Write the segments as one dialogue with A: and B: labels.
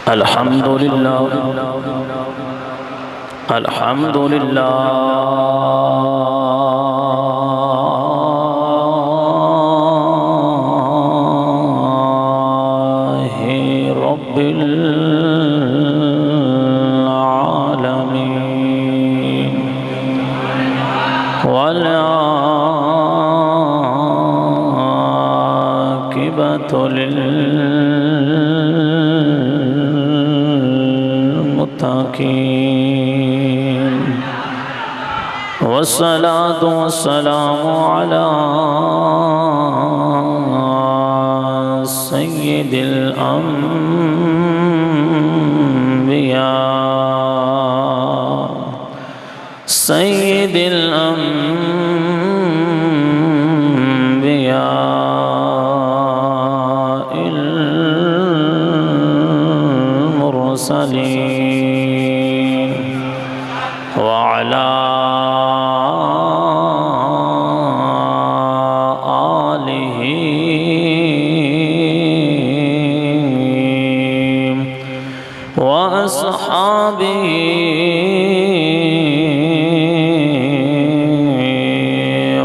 A: الحمد لله الحمد لله رب العالمين والعاقبة للمتقين والصلاة والسلام على سيد الأنبياء سيد الأنبياء المرسلين وعلى آله وأصحابه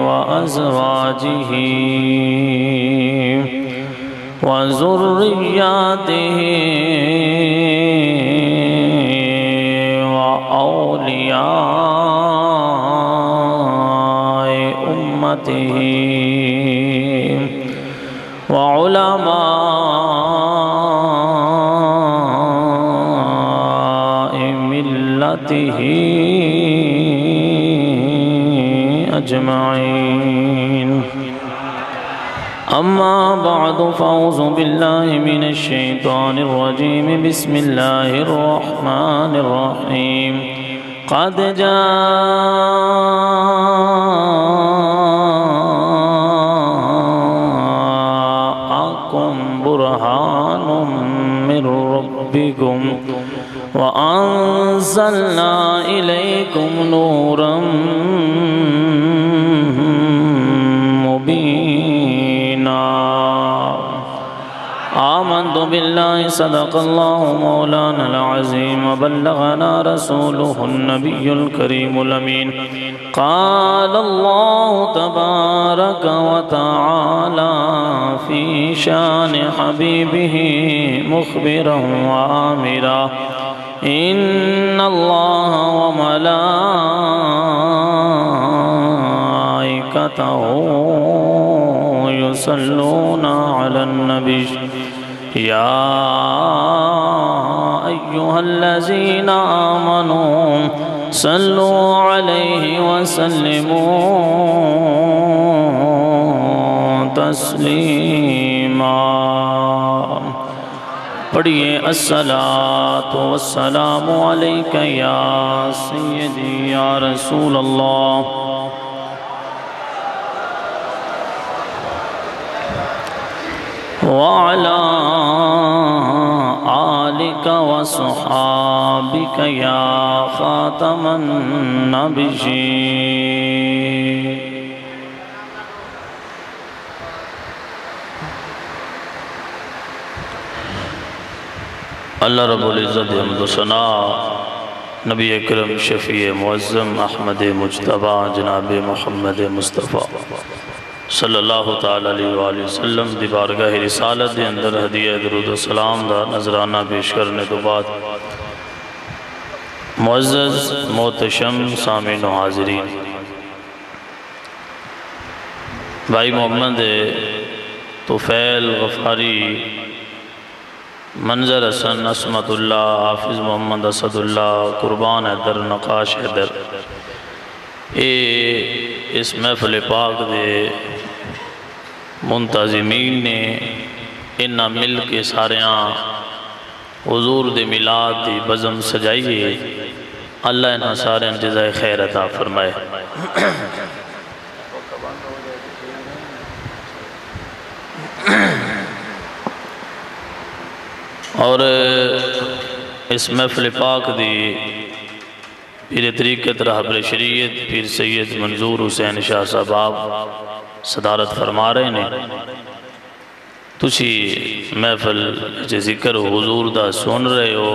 A: وأزواجه وذرياته وأولياء أمته وعلماء ملته أجمعين. أما بعد فأعوذ بالله من الشيطان الرجيم. بسم الله الرحمن الرحيم. قد جاءكم برهان من ربكم وأنزلنا إليكم نورا مبينا. آمنت بالله صدق الله مولانا العظيم وبلغنا رسوله النبي الكريم الأمين. قال الله تبارك وتعالى في شان حبيبه مخبرا وآمرا إن الله وملائكته يصلون على النبي يا أيها الذين آمنوا صلوا عليه وسلموا تسلیما. پڑھیے الصلاۃ والسلام علیک یا سیدی یا رسول اللہ. وعلى آلك وصحابك يا خاتم النبيين. اللہ رب العزت حمد و ثنا نبی اکرم شفیع معظم احمد مجتبی جناب محمد مصطفیٰ صلی اللہ تعالی علیہ وآلہ وسلم دی بارگاہ رسالت دے اندر ہدیہ درود و سلام دا نظرانہ پیش کرنے تو بعد معزز محتشم سامعین و حاضرین، بھائی محمد طفیل غفاری، منظر حسن عصمت اللہ، حافظ محمد اسد اللہ، قربان حیدر، نقاش حیدر، اس محفل پاک دے منتظمین نے انہا مل کے ساریاں حضور دے میلاد دی بزم سجائیے. اللہ انہا ساریاں جزائے خیر عطا فرمائے. اور اس محفل پاک دی پیر طریقت رہبر شریعت پیر سید منظور حسین شاہ صاحب صدارت فرما رہے ہیں. تسی محفل ذکر حضور دا سن رہے ہو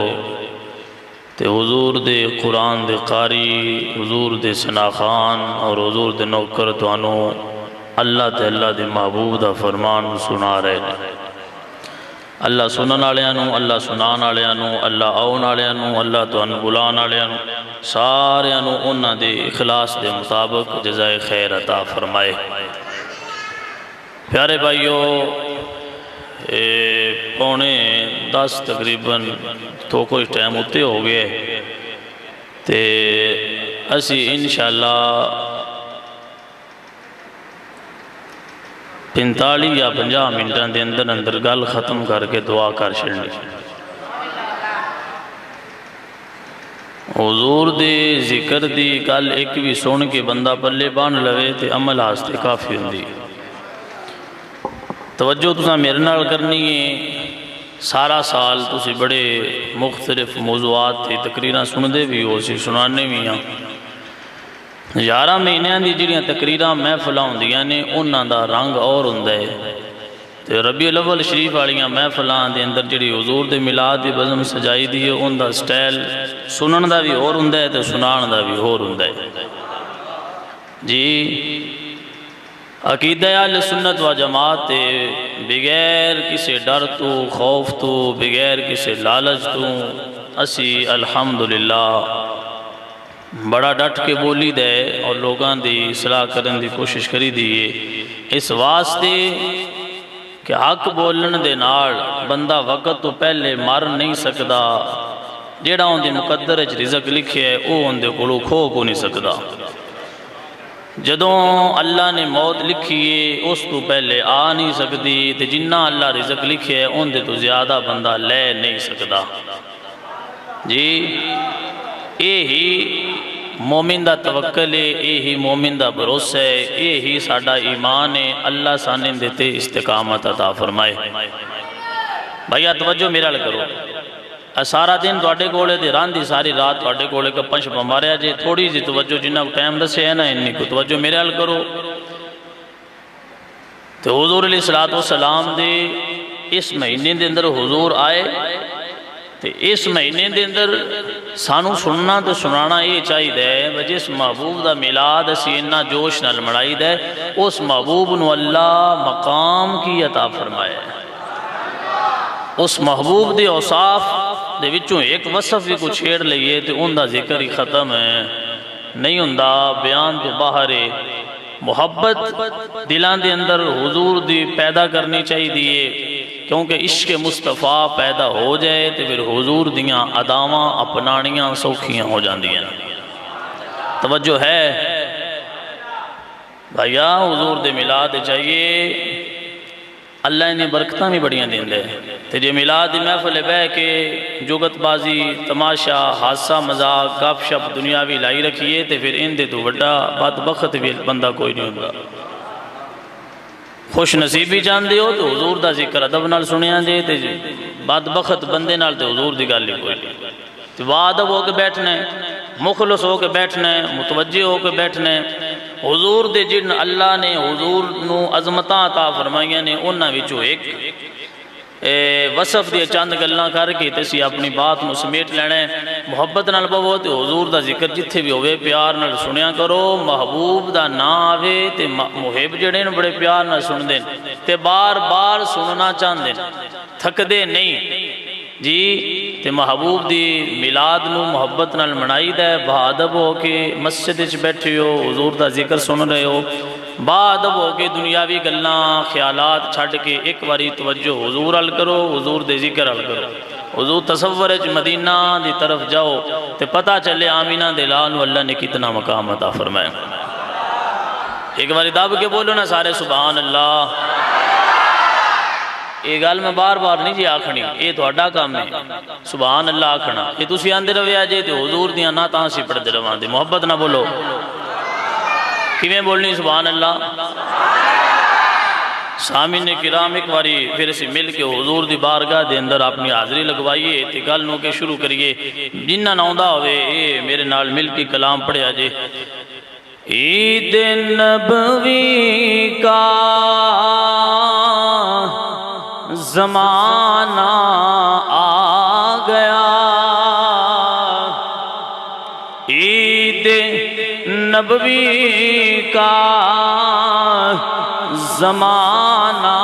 A: تے حضور دے قرآن دے قاری، حضور دے سناخان اور حضور دے نوکر توانو اللہ تے اللہ دے محبوب دا فرمان سنا رہے ہیں۔ اللہ سنن آلیانو، اللہ سنان آلیانو، اللہ آؤن آلیانو، اللہ توانو بلان آلیانو، سارے انو انہ دے اخلاص دے مطابق جزائے خیر عطا فرمائے۔ پیارے بھائیو، پونے 10 تقریباً تو کوئی ٹائم ہوتے ہو گئے تے اسی انشاءاللہ 45 یا 50 منٹاں دے اندر اندر گل ختم کر کے دعا کر چھڑنی۔ حضور دے ذکر دی گل ایک بھی سن کے بندہ پلے بان لوے تے عمل آستے کافی ہوندی۔ توجہ تساں میرے نال کرنی ہے، سارا سال تسی بڑے مختلف موضوعات تے تقریراں سندے بھی ہو سی، سنانے بھی ہیں۔ 11 مہینیاں دی جڑیاں تقریراں محفلاں ہوندیاں نے انہاں دا رنگ اور ہوندا ہے تے ربیع الاول شریف والیاں محفلاں دے اندر جڑی حضور دے میلاد دی بزم سجائی دی ہے ان دا سٹائل سنن دا بھی اور ہوندا ہے تے سنان دا بھی اور ہوندا ہے۔ جی عقیدہ اہل سنت و جماعت تے بغیر کسی ڈر تو، خوف تو، بغیر کسی لالچ تو اسی الحمدللہ بڑا ڈٹ کے بولی دے اور لوگاں دی اصلاح کرن دی کوشش کری دیئے، اس واسطے کہ حق بولن دے نال بندہ وقت تو پہلے مر نہیں سکدا، جیڑا ان دے مقدر اچ رزق لکھے ہے او ان دے کولوں کھو کو نہیں سکدا۔ جدوں اللہ نے موت لکھیے اس تو پہلے آ نہیں سکتی تے جنہ اللہ رزق لکھے ہے ان دے تو زیادہ بندہ لے نہیں سکتا۔ جی اے ہی مومن دا توکل ہے، اے ہی مومن دا بھروسہ ہے، اے ہی ساڈا ایمان ہے۔ اللہ سانے دیتے استقامت عطا فرمائے۔ بھائیہ توجہ میرا لے کرو، سارا دن تواڈے کولے تے ران دی ساری رات تواڈے کولے گپاں شپاں ماریا جے، تھوڑی جی توجہ جنہ کو ٹائم دسے ہے نا انی کو توجہ میرے حل کرو۔ تو حضور علیہ السلام دے اس مہینے دے اندر حضور آئے تے اس مہینے دے اندر سانو سننا تو سنانا یہ چاہیے دے جس محبوب دا میلاد اسی انہا جوش نال منائی دے اس محبوب نو اللہ مقام کی عطا فرمائے۔ اس محبوب دے اوصاف دے وچوں ایک وصف بھی کچھ چھیڑ لئیے تے ان دا ذکر ہی ختم ہے، نہیں ہوندا بیان تو باہر ہے۔ محبت دلان دے اندر حضور دی پیدا کرنی چاہیے دیئے، کیونکہ عشق مصطفیٰ پیدا ہو جائے تو پھر حضور دیاں اداواں اپنانیاں سوکھیاں ہو جاندیاں۔ توجہ ہے بھائیہ، حضور دے میلاد چاہیے، اللہ انہیں برکتاں بھی بڑیاں دیں دے تے جے میلاد دی محفل بے کے جگت بازی، تماشا، حادثہ، مذاق، گپ شپ دنیاوی لائی رکھیے تے پھر ان دے تو بڑا بدبخت بھی بندہ کوئی نہیں ہوگا۔ خوش نصیبی جاندے ہو تو حضور دا ذکر ادب نال سنیاں دے تے بدبخت بندے نال تے حضور دی گل نہیں کوئی نہیں۔ تو وادب ہو کے بیٹھنے، مخلص ہو کے بیٹھنے، متوجہ ہو کے بیٹھنے۔ حضور دے جن اللہ نے حضور نو عظمتاں عطا فرمائیاں نے انہاں وچوں ایک وصف دے چند گلاں کر کے تسی اپنی بات نو سمیٹ لینے۔ محبت نال بہو تے حضور دا ذکر جتھے بھی ہوئے پیار نال سنیا کرو۔ محبوب دا نا آوے تے محب جڑے نو بڑے پیار نال سن دیں تے بار بار سننا چاہن دیں، تھک دے نہیں جی۔ تے محبوب دی میلاد نو محبت نال منائی دے، بہادب ہو کے مسجد وچ بیٹھے ہو، حضور دا ذکر سن رہے ہو، بہادب ہو کے دنیاوی گلاں خیالات چھڑ کے ایک باری توجہ حضور حل کرو، حضور دے ذکر حل کرو۔ حضور تصور وچ مدینہ دی طرف جاؤ تے پتہ چلے آمینہ دے لال نو اللہ نے کتنا مقام عطا فرمائے۔ ایک باری دب کے بولو نا سارے سبحان اللہ۔ یہ گل میں بار بار نہیں جی آکھنی، یہ تہاڈا کام ہے سبحان اللہ آکھنا۔ یہ تسی آندے روے آجے تے حضور دیاں نہ تاں سی پڑھ دے رواں دے، محبت نہ بولو۔ کیویں بولنی سبحان اللہ؟ سامعین کرام ایک باری پھر اسی مل کے حضور دی بارگاہ دے اندر اپنی حاضری لگوائیے تے گل نو کے شروع کریے۔ جنہ ناؤندہ ہوئے اے میرے نال مل کے کلام پڑھے آجے۔ عید نبوی کا زمانہ آ گیا، عید نبوی کا زمانہ۔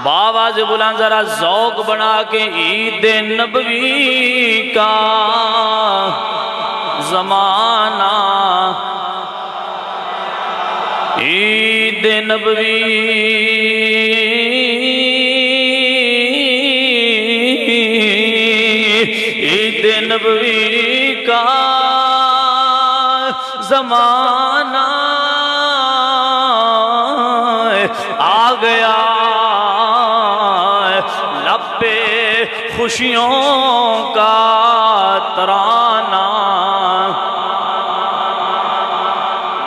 A: بآواز بلند ذرا ذوق بنا کے، عید نبوی کا زمانہ، عید نبوی، عید نبوی کا زمانہ آ گیا، لب پہ خوشیوں کا ترانہ،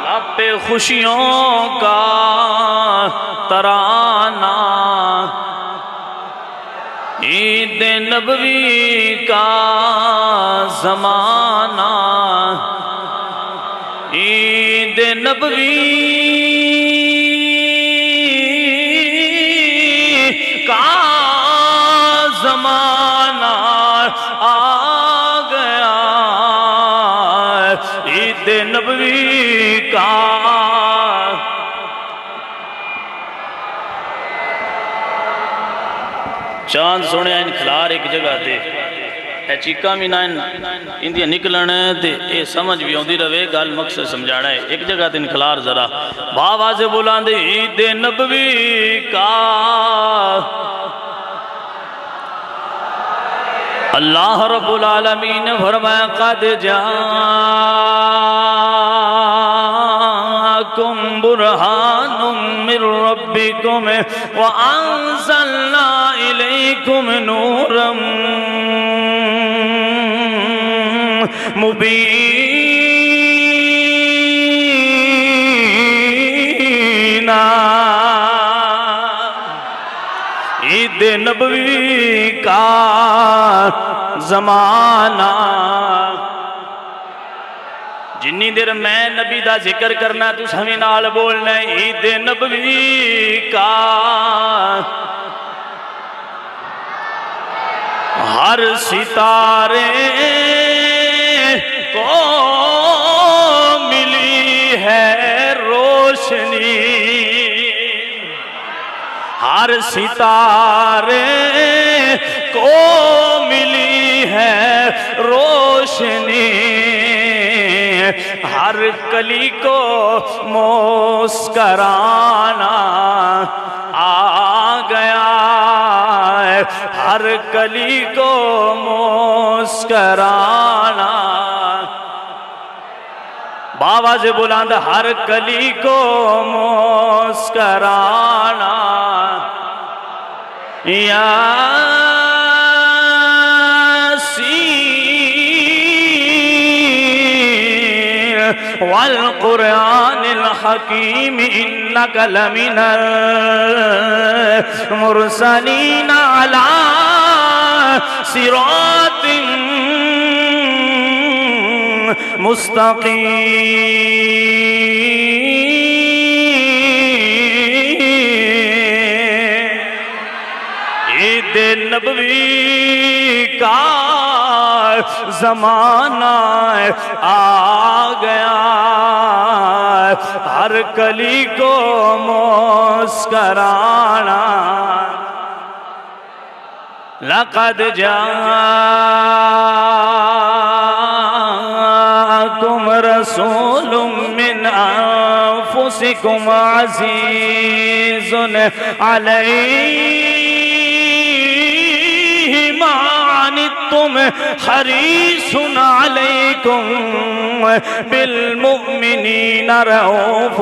A: لب پہ خوشیوں کا ترانہ، عید نبوی کا زمانہ، عید نبوی کا زمانہ آ گیا، عید نبوی کا۔ چاند سونے انکھلار ایک جگہ دے اے چیکاں بھی نہ اندیاں نکلن ہے تے اے سمجھ بھی ہوندی رہے، گل مقصد سمجھانا ہے، ایک جگہ تے انکھلار ذرا بآواز بلند، عید نبوی کا۔ اللہ رب العالمین نے فرمایا قد جاءکم برہان من ربکم وانزلنا الیکم نورا مبینا، عید نبوی کا زمانہ۔ جنی دیر میں نبی دا ذکر کرنا تو سمیں نال بولنا، عید نبوی کا ہر ستارے کو ملی ہے روشنی، ہر ستارے کو ملی ہے روشنی، ہر کلی کو مسکرانا آ گیا، ہر کلی کو مسکرانا، بآواز بلند ہر کلی کو مسکرانا، یاسین والقرآن الحکیم انک لمن المرسلین علی صراط مستقیم، عید نبوی کا زمانہ آ گیا، ہر کلی کو مسکرانا، لقد جاءکم رسول من انفسکم عزیز علیہ ما عنتم حریص علیکم بالمؤمنین رؤوف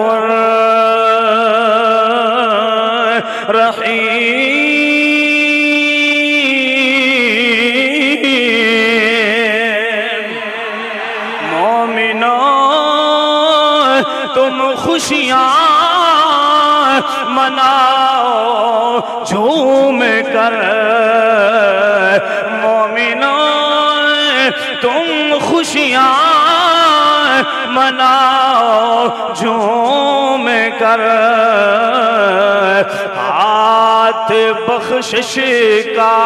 A: رحیم۔ تم خوشیاں مناؤ جھوم کر، مومنوں تم خوشیاں مناؤ جھوم کر ہاتھ بخشش کا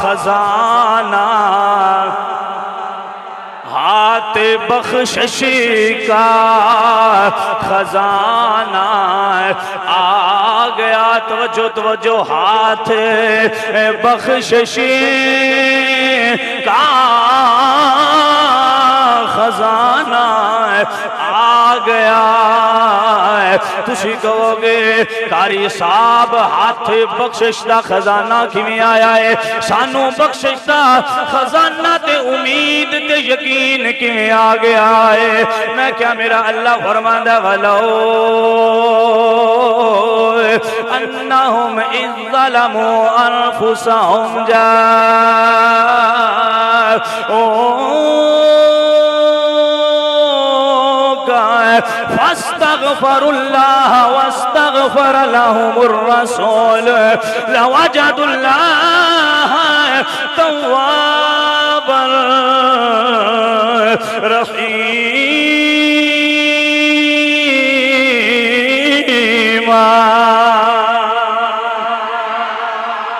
A: خزانہ، ہاتھ بخشش کا خزانہ آ گیا۔ توجہ توجہ، ہاتھ بخشش کا خزانہ آ گیا۔ تسی کہو گے قاری صاحب ہاتھ بخشش دا خزانہ کیویں آیا ہے؟ سانو بخشش دا خزانہ تے امید تے یقین کیویں آ گیا ہے؟ میں کیا میرا اللہ فرماندا ولو انہم اذ ظلموا انفسہم فاستغفروا الله واستغفر لهم الرسول لوجدوا الله توابا رحيما۔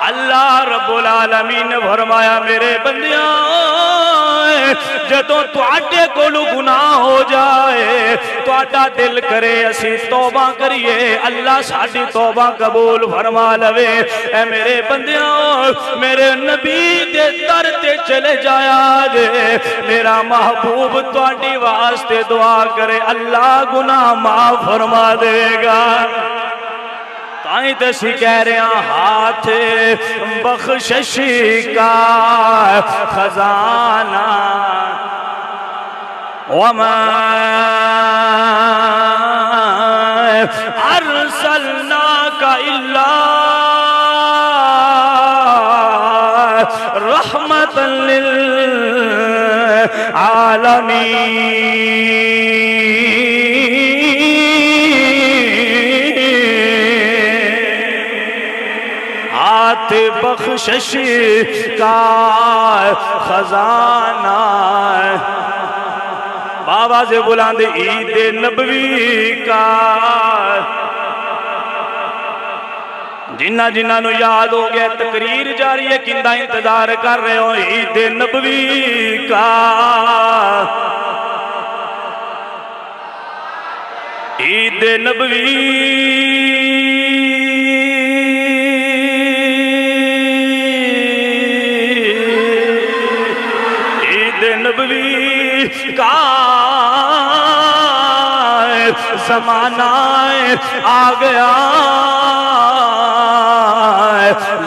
A: اللہ رب العالمین نے فرمایا میرے بندیاں جدوں تواڈے کولو گناہ ہو جائے تواڈا دل کرے اسی توبہ کریے اللہ ساڈی توبہ قبول فرما لوے۔ اے میرے بندیاں میرے نبی دے در تے چلے جایا جے، میرا محبوب تواڈی واسطے دعا کرے اللہ گناہ معاف فرما دے گا۔ تائیں تسی کہہ رہے ہیں ہاتھ بخشش کا خزانہ وما ارسلناک الا رحمت للعالمین۔ ہاتھ بخشش کا خزانہ بابا سے بلند عید نبوی کا، جنہ جنہ نو یاد ہو گیا تقریر جاری ہے کندہ انتظار کر رہے ہو عید نبوی کا۔ عید نبوی کا زمانہ آ گیا،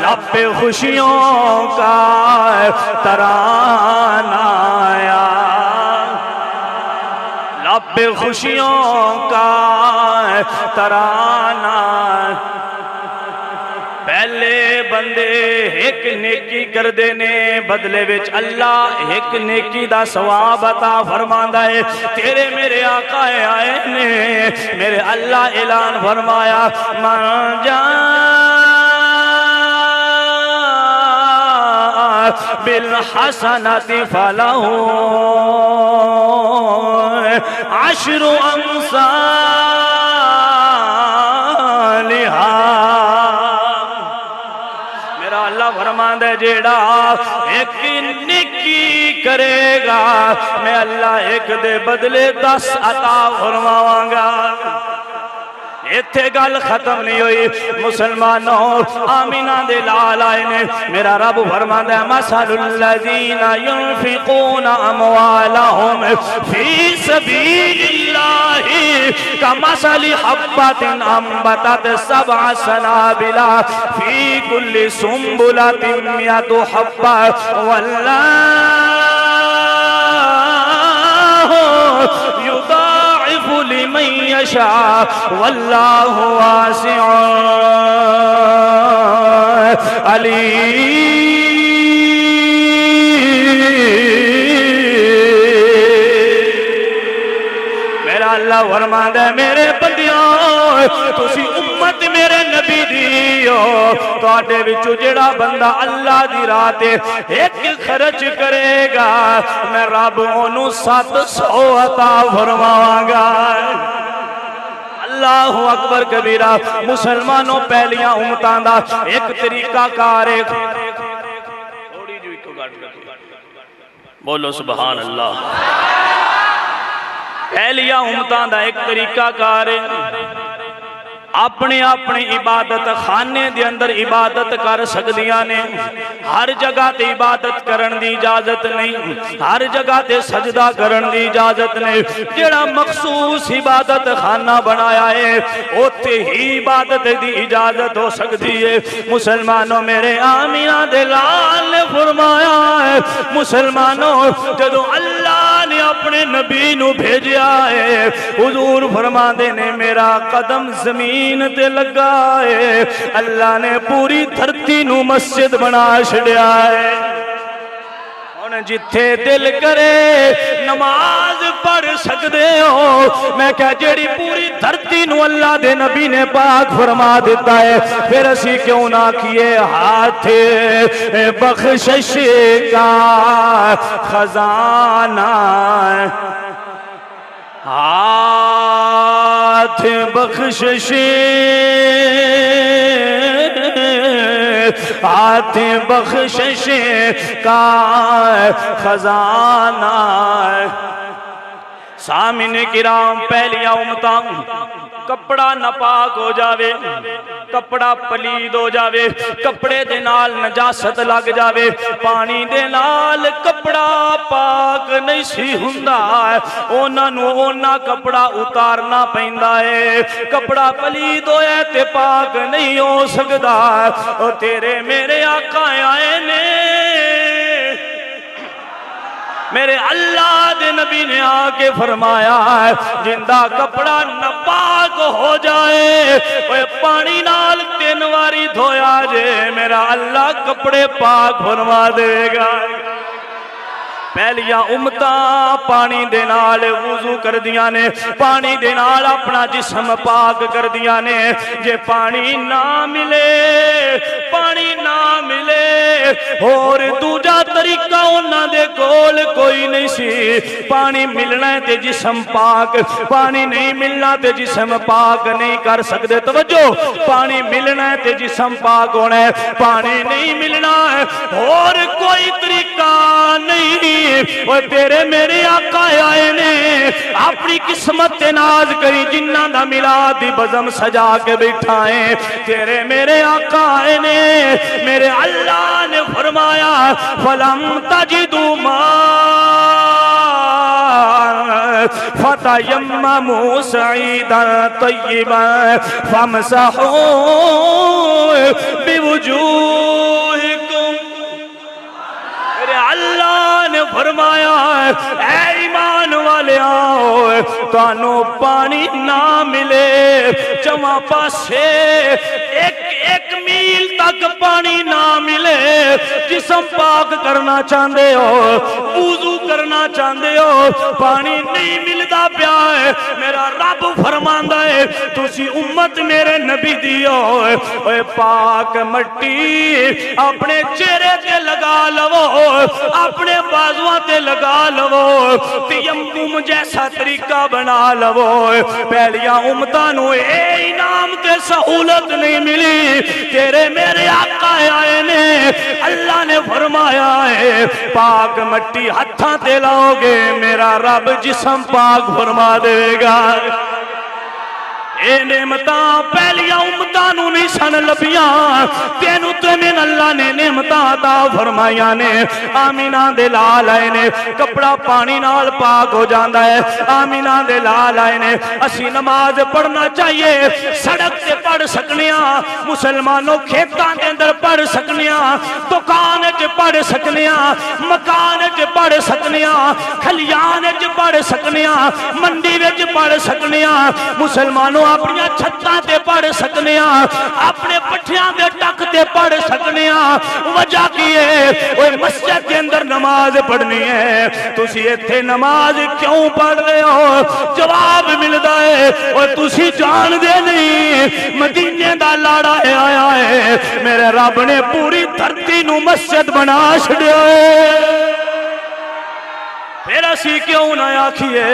A: لب پہ خوشیوں کا ترانہ آیا، لب پہ خوشیوں کا ترانہ۔ پہلے بندے ایک نیکی کر دینے بدلے وچ اللہ ایک نیکی دا ثواب عطا فرماندا ہے۔ تیرے میرے آقا آئے نے میرے اللہ اعلان فرمایا من جاء بالحسنۃ فلہ عشر امثالھا۔ اللہ فرمان دے جیڑا ایک نیکی کرے گا میں اللہ ایک دے بدلے 10 عطا فرماواں گا۔ ایتھے گل ختم نہیں ہوئی مسلمانوں، آمینہ دے لال آئے نے میرا رب فرماتا ہے مثل الذین ينفقون اموالهم فی سبیل اللہ کمثل حبۃ انبتت 7 سنابل فی کل سنبلۃ 100 حبۃ واللہ یضاعف لمن یشاء واللہ واسع علیم۔ میرا اللہ فرماندا ہے میرے بندیوں تسی امت میرے نبی دیو، تواڈے وچوں جڑا بندہ اللہ دی راہ تے ایک خرچ کرے گا میں رب اونوں 700 عطا فرماواں گا۔ اللہ
B: اللہ اکبر کبیرہ۔ مسلمانوں پہلیاں امتاں دا ایک طریقہ کار ہے، تھوڑی جو ایک گاٹ رکھو، بولو سبحان اللہ۔ پہلیاں امتاں دا ایک طریقہ کار ہے، اپنے اپنی عبادت خانے دے اندر عبادت کر سکدیاں نے، ہر جگہ تے عبادت کرن دی اجازت نہیں، ہر جگہ تے سجدہ کرن دی اجازت نہیں۔ جڑا مخصوص عبادت خانہ بنایا ہے اوتھے ہی عبادت دی اجازت ہو سکتی ہے۔ مسلمانوں میرے آمینہ دے لال نے فرمایا ہے، مسلمانوں جدو اللہ نے اپنے نبی نو بھیجیا ہے، حضور فرما دے نے میرا قدم زمین تے لگا ہے، اللہ نے پوری دھرتی نو مسجد بنا چھڑیا ہے۔ جتھے دل کرے نماز پڑھ سکتے ہو، میں کہا جیڑی پوری دھرتی نو اللہ دے نبی نے پاک فرما دیتا ہے، پھر اسی کیوں نہ کیے ہاتھ بخشش کا خزانہ، ہاتھ بخشش، ہاتھ بخشش کا خزانہ۔ سامعین کرام پہلیاں امتاں کپڑا ناپاک ہو جاوے، کپڑا پلید ہو جاوے، کپڑے دے نال نجاست لگ جاوے، پانی دے نال کپڑا پاک نہیں سی ہوندا، اونا نو اونا کپڑا اتارنا پیندا ہے۔ کپڑا پلید ہویا تے پاک نہیں ہو سکدا۔ او تیرے میرے آقا آئے نے، میرے اللہ دے نبی نے آکے فرمایا ہے جندہ کپڑا ناپاک ہو جائے وہ پانی نال 3 واری دھویا جے، میرا اللہ کپڑے پاک فرما دے گا۔ پہلیاں امتاں پانی دے نال وضو کر دیا نے، پانی دے نال اپنا جسم پاک کر دیا نے۔ جے پانی نہ ملے، پانی نہ ملے اور دوجا طریقہ انہاں دے کول کوئی نہیں سی، پانی ملنا ہے تے جسم پاک، پانی نہیں ملنا تے جسم پاک نہیں کر سکتے۔ توجہ، پانی ملنا ہے تے جسم پاک ہونا ہے، پانی نہیں ملنا ہے اور کوئی طریقہ نہیں۔ وہ تیرے میرے آقا آئے نے اپنی قسمت ناز کری، جنہ دا میلاد دی بزم سجا کے بٹھائیں۔ تیرے میرے آقا آئے نے، میرے اللہ نے فرمایا فَلَمْ تَجِدُوا مَاءً فَتَيَمَّمُوا صَعِيدًا طَيِّبًا فَامْسَحُوا بِوُجُوهِكُمْ۔ اللہ نے فرمایا اے ایمان والے آؤ، تانوں پانی نہ ملے، جمع پاسے ایک میل تک پانی نہ ملے، جسم پاک کرنا چاہندے ہو، وضو کرنا چاہندے ہو، پانی نہیں ملدا پیا ہے، میرا رب فرماندا ہے تسی امت میرے نبی دیو، اے پاک مٹی اپنے چہرے تے لگا لو، اپنے بازوان تے لگا لو، تیمم جیسا طریقہ بنا لو۔ پہلیاں امتانوں اے انعام تے سہولت نہیں ملی، تیرے میرے آقا آئے نے، اللہ نے فرمایا ہے پاک مٹی ہتھاں تے لاؤ گے میرا رب جسم پاک فرما دے گا۔ اے نعمتاں پہلیاں امتانوں نہیں سن لبیاں، تینوں تے من اللہ نے نعمتاں عطا فرمائیاں نے۔ آمینہ دے لال آئے نے، کپڑا پانی نال پاک ہو جاندہ ہے، آمینہ دے لال آئے نے۔ اسی نماز پڑھنا چاہیے، سڑک تے پڑھ سکنیاں، مسلمانوں کھیتاں دے اندر پڑھ سکنیاں، دکان چ پڑھ سکنیاں، مکان چ پڑھ سکنیاں، کھلیان چ پڑھ سکنیاں، منڈی وچ پڑھ سکنیاں۔ مسلمانوں اپنی چھتاں تے پڑھ سکنیاں، اپنے پٹھیاں دے ٹک تے پڑھ سکنیاں۔ وجہ کی ہے وہ مسجد کے اندر نماز پڑھنی ہے، تسی ایتھے نماز کیوں پڑھ رہے ہو؟ جواب ملدا ہے اور تسی جان دے نہیں مدینے دا لاڑا آیا ہے، میرے رب نے پوری دھرتی نو مسجد بنا چھڑیا ہے، پھر اسی کیوں نہ آکھیے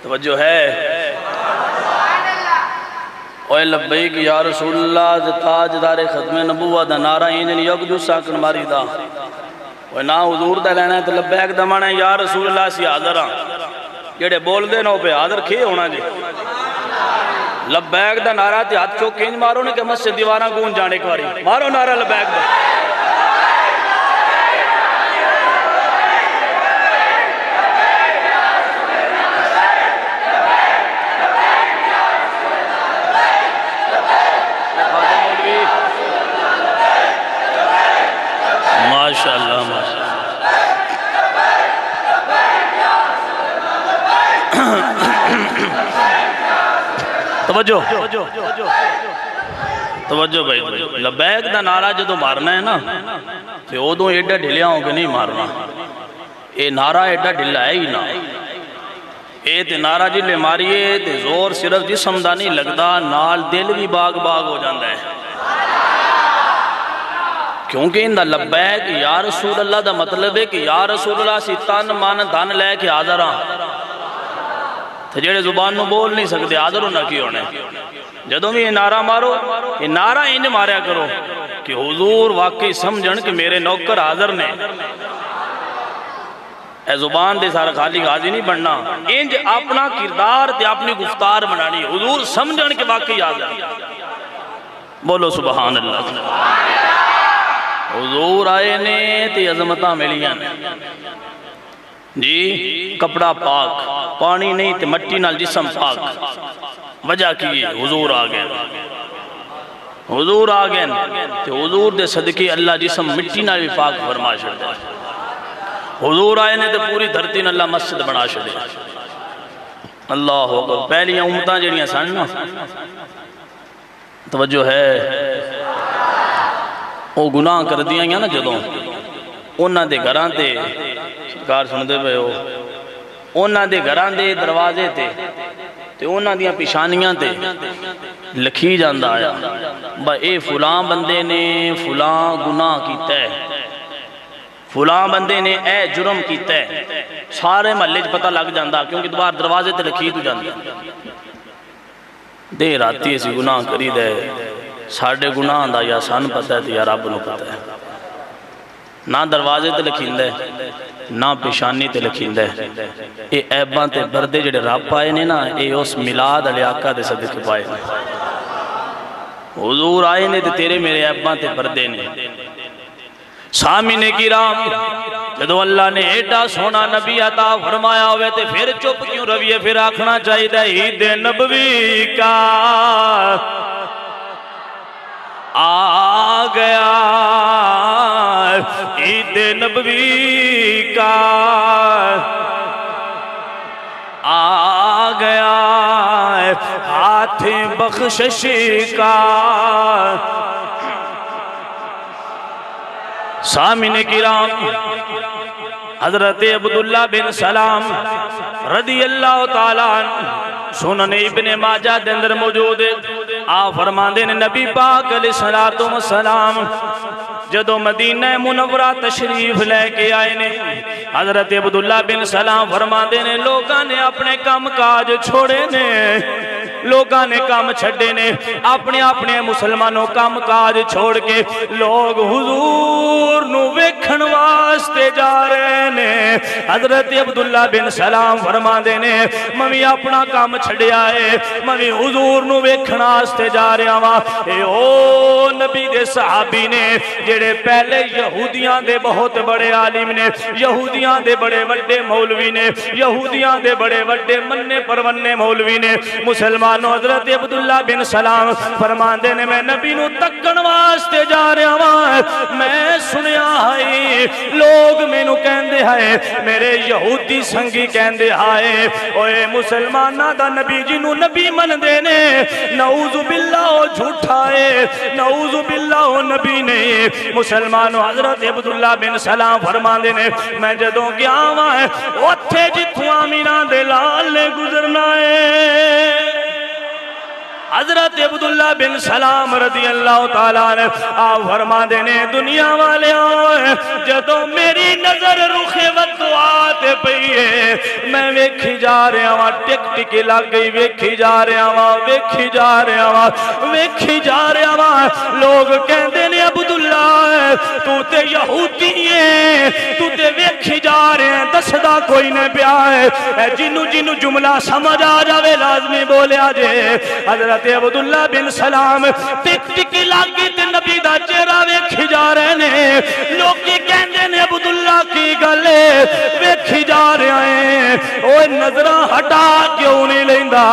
A: توجہ ہے؟ اوے لبیک یا رسول اللہ تاجدار ختم نبوت دا نعرہ انجن یک جو ساکن ماری دا اوے نا حضور دا لینا ہے تو لبیک دا مانا ہے یا رسول اللہ سی حاضر ہاں جڑے بول دے نو پہ حاضر کھے ہونا جی لبیک دا نعرہ تے ہاتھ چوک کنج مارو نے کہ مسجد دیواراں گون جانے کواری مارو نعرہ لبیک دا ماشاءاللہ توجہ توجہ بھائی لبیک دا نعرہ جدو مارنا ہے نا تو ادو ایڈا ڈھلیا ہوں کہ نہیں مارنا اے نعرہ ایڈا ڈھلا ہے ہی نا اے تے نعرہ جلے ماریے تے زور صرف جسم دا نہیں لگدا نال دل بھی باغ باغ ہو جاندہ ہے کیونکہ اندہ لبیک یا رسول اللہ دا مطلب ہے کہ یا رسول اللہ سی تن مان دھن لے کے حاضر ہاں تو جڑے زبان نو بول نہیں سکتے حاضر ہونا کی ہونے جدوں بھی یہ نعرہ مارو یہ نعرہ انج ماریا کرو کہ حضور واقعی سمجھن کہ میرے نوکر حاضر نے اے زبان دے سارا خالی غازی نہیں بننا انج اپنا کردار تے اپنی گفتار بنانی حضور سمجھن کہ واقعی حاضر بولو سبحان اللہ حضور آئے نے تے عظمتاں ملیاں جی کپڑا پاک پانی نہیں تے مٹی نال جسم پاک وجہ کی حضور آگئے حضور آگئے تے حضور دے صدقے اللہ جسم مٹی نال بھی پاک فرما چھڑے حضور آئے نے تے پوری دھرتی نال اللہ مسجد بنا چھڑے اللہ اکبر پہلی امتاں جڑیاں سننا توجہ ہے وہ گناہ کر دیا گیا نا جدوں انہاں دے گھراں تے سرکار سن دے پے ہو انہاں دے گھراں دے دروازے تے انہاں دیاں پیشانیاں تے لکھی جاندہ آیا با اے فلاں بندے نے فلاں گناہ کیتا ہے فلاں بندے نے اے جرم کیتا ہے سارے محلے چ پتہ لگ جاندہ کیونکہ دوبار دروازے تے لکھی تو جاندہ دیر آتی ایسی گناہ کری دے ساڑھے گناہ دا یا سان پتہ ہے تو یا رب نو پتہ ہے نہ دروازے تے لکھیندے نہ پیشانی تے لکھیندے اے عیباں تے بردے جڑے رب پائے نے نا اے اس میلاد علی آقا دے صدقے پائے نے حضور آئے نے تے تیرے میرے عیباں تے بردے نے سامنے کرام جدو اللہ نے ایڈا سونا نبی عطا فرمایا ہوئے تے پھر چپ کیوں رویے پھر آکھنا چاہیے دے عید نبوی کا آ گیا عید نبوی کا آ گیا ہاتھ بخشش کا سامعین کرام حضرت عبداللہ بن سلام رضی اللہ تعالیٰ عنہ سنن ابن ماجہ دے اندر موجود آپ فرماندے نے نبی پاک علیہ السلام جدو مدینہ منورہ تشریف لے کے آئے نے حضرت عبداللہ بن سلام فرماندے نے لوگاں نے اپنے کام کاج چھوڑے نے لوگاں نے کام چھڑے نے اپنے اپنے مسلمانوں کام کاج چھوڑ کے لوگ حضور نو ویکھن واسطے جا رہے نے حضرت عبداللہ بن سلام فرماندے نے میں اپنا کام چھڑے آئے میں حضور نو ویکھن واسطے جا رہا ہاں اے او نبی دے صحابی نے جڑے پہلے یہودیاں دے بہت بڑے عالم نے یہودیاں دے بڑے وڈے مولوی نے یہودیاں دے بڑے وڈے مننے پروننے مولوی نے مسلمان حضرت عبداللہ بن سلام فرماندے نے میں نبی نو تکن واسطے جا رہا ہاں میں سنیا ہے لوگ میں نو کہندے ہے میرے یہودی سنگی کہندے ہے اوے مسلمانہ دا نبی جنو نبی من دے نے نعوذ باللہ جھوٹا ہے نعوذ باللہ نبی نے مسلمان حضرت عبداللہ بن سلام فرماندے نے میں جدوں گیا ہاں اوتھے جتھوں آمینہ دے لال نے گزرنا ہے حضرت عبداللہ بن سلام رضی اللہ تعالیٰ نے آپ فرما دینے دنیا والے آئے جدو میری نظر رخ
B: دعا تے پئیے میں ویکھی جا رہا ہاں ٹک ٹک لگ گئی ویکھی جا رہا ہاں ویکھی جا رہا ہاں ویکھی جا رہا ہاں لوگ کہندے نے عبداللہ تو تے یہودی ہے تو تے ویکھی جا رہے ہیں دسدا کوئی نہ پیا ہے جنوں جنوں جملہ سمجھ آ جاوے لازمی بولیا جے حضرت عبداللہ بن سلام ٹک ٹک لگ گئی تے نبی دا چہرہ ویکھی جا رہے نے لوگ کی کہندے نے عبداللہ کی گلے ویکھی جا رہے ہیں اوہ نظرہ ہٹا کیوں نہیں لیندا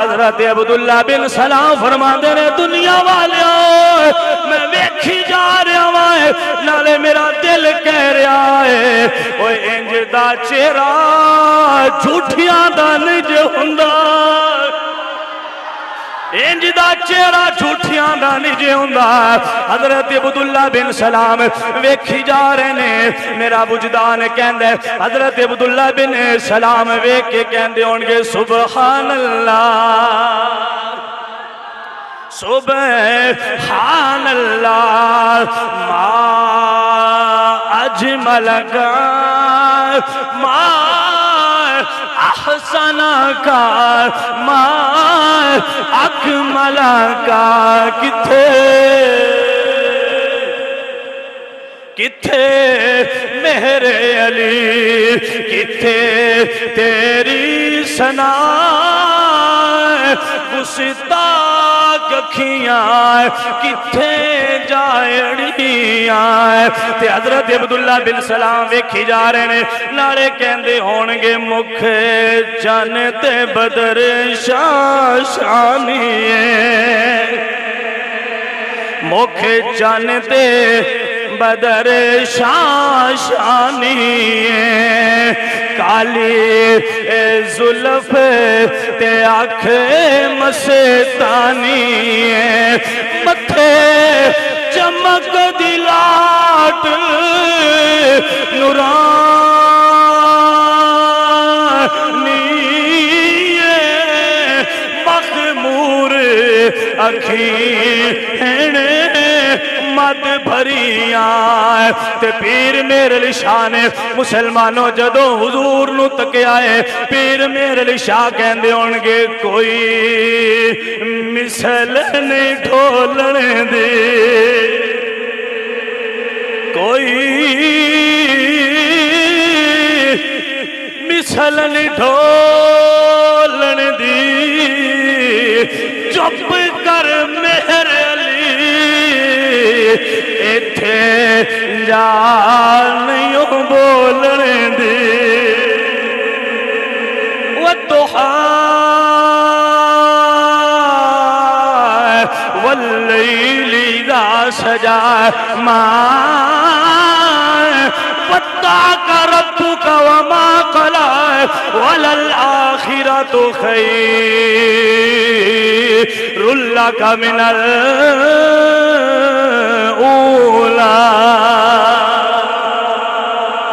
B: حضرت عبداللہ بن سلام فرماندے نے دنیا والیوں میں ویکھی جا رہا ہوں نالے میرا دل کہہ رہا ہے اوہ انج دا چہرہ جھوٹیاں دا نج ہوندا انج دا چہرہ جھوٹیاں دا نج ہوندا حضرت عبداللہ بن سلام ویکھی جا رہے نے میرا وجدان کہندے حضرت عبداللہ بن سلام ویکھ کے کہندے ہونگے سبحان اللہ سبحان اللہ ما اجملک ما احسنک ما اکملک کتھے میرے علی کتھے تیری ثنا گستاخ اکھیاں کتھے جائڑیاں تے حضرت عبداللہ بن سلام ویکھی جا رہے نے نارے کہندے ہونگے مکھ جانتے بدر شاشانی مکھ جانتے بدر شاشانی کالی زلف تے آنکھ مستانی متھے چمک دلاٹ نورانی مخمور اکھیں مد بھریاں تے پیر میرے لشاہ نے مسلمانوں جدو حضور نو تکیا ہے پیر میرے لشاہ کہندے ہونگے کوئی مثل نہیں ڈھولنے دے کوئی مثل نہیں ڈھولنے دی چپ کر میرے ایتھے جانیوں بولنے دے وَالضُّحَىٰ وَاللَّيْلِ اِذَا سَجَىٰ مَا وَدَّعَكَ رَبُّكَ وَمَا قَلَىٰ وَلَلْآخِرَةُ خَيْرٌ لَكَ مِنَ الْأُولَىٰ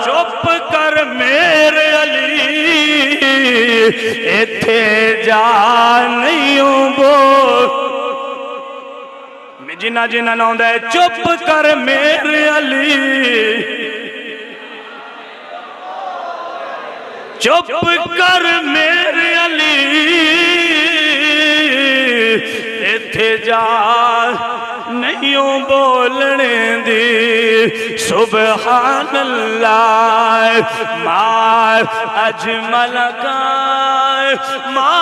B: چپ کر میرے علی ایتھے جانیوں بول جنہ جنہ نہ ہے چپ کر میرے علی چپ کر میرے علی ایتھے جا نہیں بولنے دی سبحان اللہ ما اجملک ما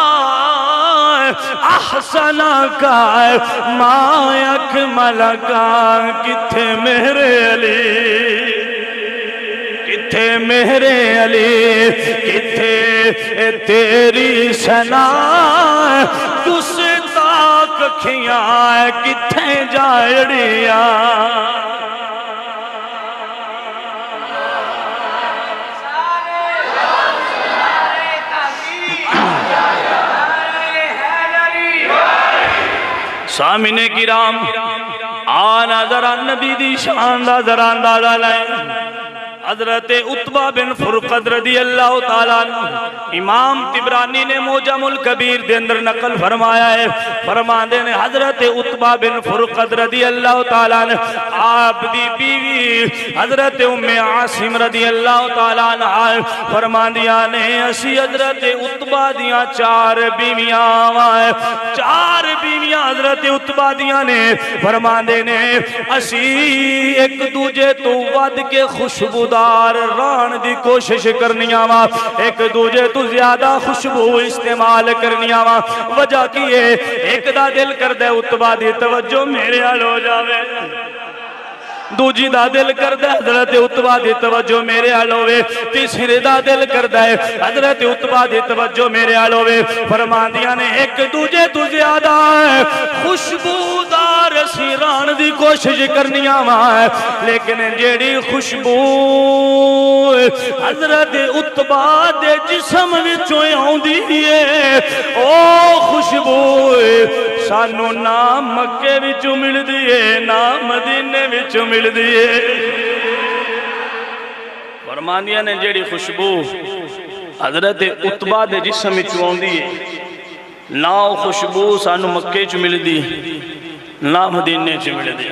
B: احسنک ما اکملک کتھے میرے علی کتھے میرے علی کتھے تیری ثنا گستاخ اکھیاں کتھے جائڑیاں سامعین کرام آنا ذرا نبی دی شان دا ذرا اندازہ لائیں حضرت عتبہ بن فرقد رضی اللہ تعالیٰ عنہ امام طبرانی نے موجم الکبیر دے اندر نقل فرمایا ہے، فرماندے نے حضرت عتبہ بن فرقد رضی اللہ تعالیٰ عنہ آپ دی بیوی حضرت ام عاصم رضی اللہ تعالیٰ عنہ فرماندیاں نے اسی حضرت عتبہ دیاں 4 بیویاں آئے، 4 بیویاں حضرت عتبہ دیاں نے فرماندے نے اسی ایک دوجے تو ود کے خوشبودار ران دی کوشش کرنی آوا، ایک دوجے تو زیادہ خوشبو استعمال کرنی آوا، وجہ کی ہے ایک دا دل کر دے عتبہ دی توجہ میرے حال ہو جاوے، دوجی دا دل کر دے حضرت عتبہ دی توجہ میرے حال ہوئے، تیسرے دا دل کر دے حضرت عتبہ دی توجہ میرے حال ہوئے، فرماندیاں نے ایک دوجے تو زیادہ خوشبودار سیران دی کوشش کرنی آواں، لیکن جیڑی خوشبو حضرت عتبہ دے جسم وچوں آوندی ہے او خوشبو سانو نہ مکے وچوں ملدی ہے نہ مدینے وچوں ملدی ہے۔ فرماندیاں نے جیڑی خوشبو حضرت عتبہ دے جسم وچوں آوندی ہے نہ او خوشبو سانو مکے وچوں ملدی نہ مدینے وچوں ملدی۔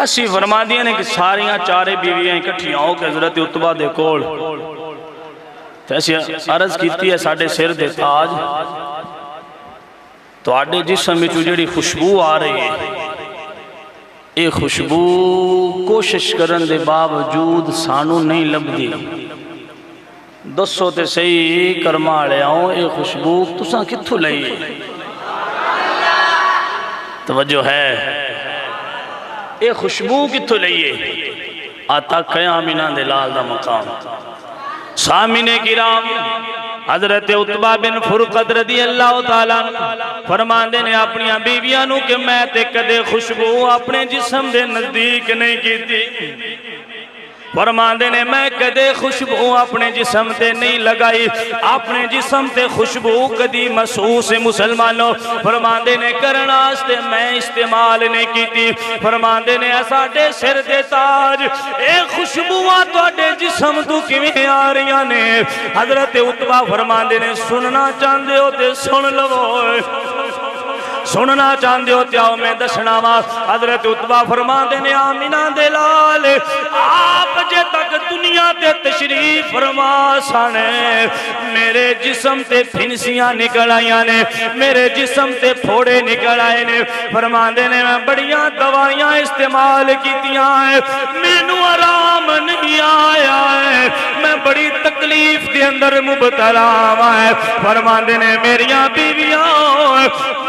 B: اسی فرماندیاں نے کہ ساریاں 4 بیویاں اکٹھیاں ہو کہ حضرت عتبہ دے کول تے اسی عرض کیتی ہے ساڈے سر دے تاج تو آڈے جسم وچوں جڑی خوشبو آ رہی ہے اے خوشبو کوشش کرن دے باوجود سانو نہیں لبدی، دسو تے صحیح کرما لے آؤں اے خوشبو تساں کتھوں لئی ہے؟ توجہ ہے اے خوشبو کتھوں لئی ہے؟ آتا قیامینہ دے لال دا مقام۔ سامعین کرام حضرت عتبہ بن فرقد رضی اللہ تعالیٰ فرماندے نے اپنی بیویاں نو کہ میں تے کدے خوشبو اپنے جسم دے نزدیک نہیں کیتی، فرماندے نے میں کدے خوشبو اپنے جسم تے نہیں لگائی، اپنے جسم تے خوشبو کدی محسوس مسلمانوں فرماندے نے کرنا آستے میں استعمال نہیں کیتی، فرماندے نے ساڈے سر دے تاج اے خوشبوواں تواڈے جسم تو کیویں آ رہیاں نے؟ حضرت عتبہ فرماندے نے سننا چاہندے ہو تے سن لو، سننا چاہندے ہو تیاؤ میں دسنا وا۔ حضرت عتبہ فرماندے نے آمینہ دے لال آپ جے تک دنیا تے تشریف فرما سانے میرے جسم تے پھنسیاں نکل آئیاں نے، میرے جسم تے پھوڑے نکل آئے نے، فرماندے نے میں بڑیاں دوائیاں استعمال کیتیاں ہیں مینو آرام نہیں آیا ہے، میں بڑی تکلیف دے اندر مبتلا ہے، فرماندے نے میریاں بیویاں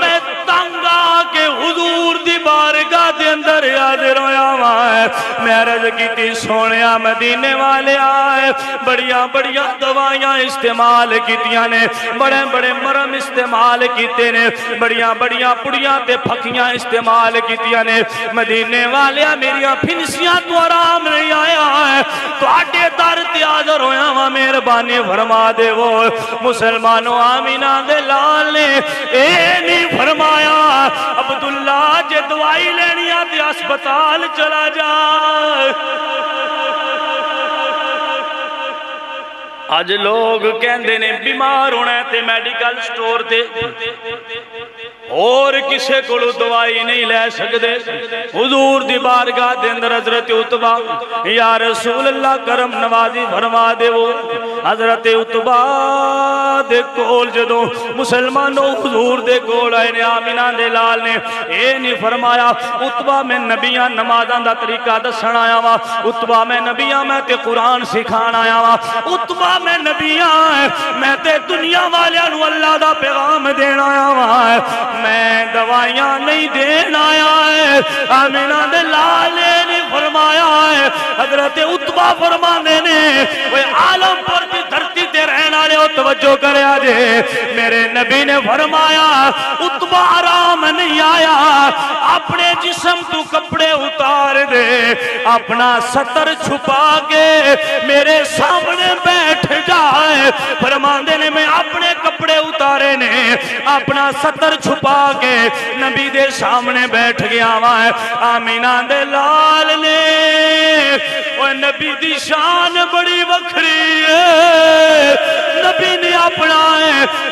B: میں تنگا کہ حضور دی بارگاہ دے اندر حاضر ہویا ہے، میں عرض کیتی سونیا مدینے والے آئے بڑیاں بڑیاں دوائیاں استعمال کیتیاں نے، بڑے بڑے مرم استعمال کیتے نے، بڑیاں بڑیاں پڑیاں تے پھکیاں استعمال کیتیاں نے، مدینے والے میریاں پھنسیاں تو آرام نہیں آیا ہے، تو آٹے دار تے حاضر ہویا ہاں مہربانی فرما دے وہ مسلمانوں آمینہ دے لال نے اے نہیں فرمایا عبداللہ جے دوائی لینی آتی اسپتال چلا جا۔ آج لوگ کہندے نے بیمار ہونا ہے تے میڈیکل سٹور تے اور کسے کولو دوائی نہیں لے سکدے، حضور دی بارگاہ دے اندر حضرت عتبہ یا رسول اللہ کرم نوازی فرما دے وہ حضرت عتبہ دے کول جدوں مسلمانوں حضور دے کول آئے نے آمینہ دے لال نے اے نہیں فرمایا عتبہ میں نبیاں نمازاں دا طریقہ دسن آیا وا، عتبہ میں نبیاں میں تے قرآن سکھان آیا وا، عتبہ میں نبیاں میں تے دنیا والیاں نو اللہ دا پیغام دینا آیا وا، میں دوائیاں نہیں دینا آیا ہے۔ آمینہ دے لال نے فرمایا ہے حضرت عتبہ فرمانے نے وہ عالم پر بھی دھرتی تے رہنا لے توجہ کرے آجے میرے نبی نے فرمایا عتبہ آرام نہیں آیا، اپنے جسم تو کپڑے اتار دے، اپنا ستر چھپا کے میرے سامنے بیٹھ جائے، فرماندے نے میں اپنے کپڑے اتارے نے اپنا ستر چھپا کے نبی دے سامنے بیٹھ گیا ہے۔ آمینہ دے لال نے اور نبی دی شان بڑی وکھری ہے نبی نے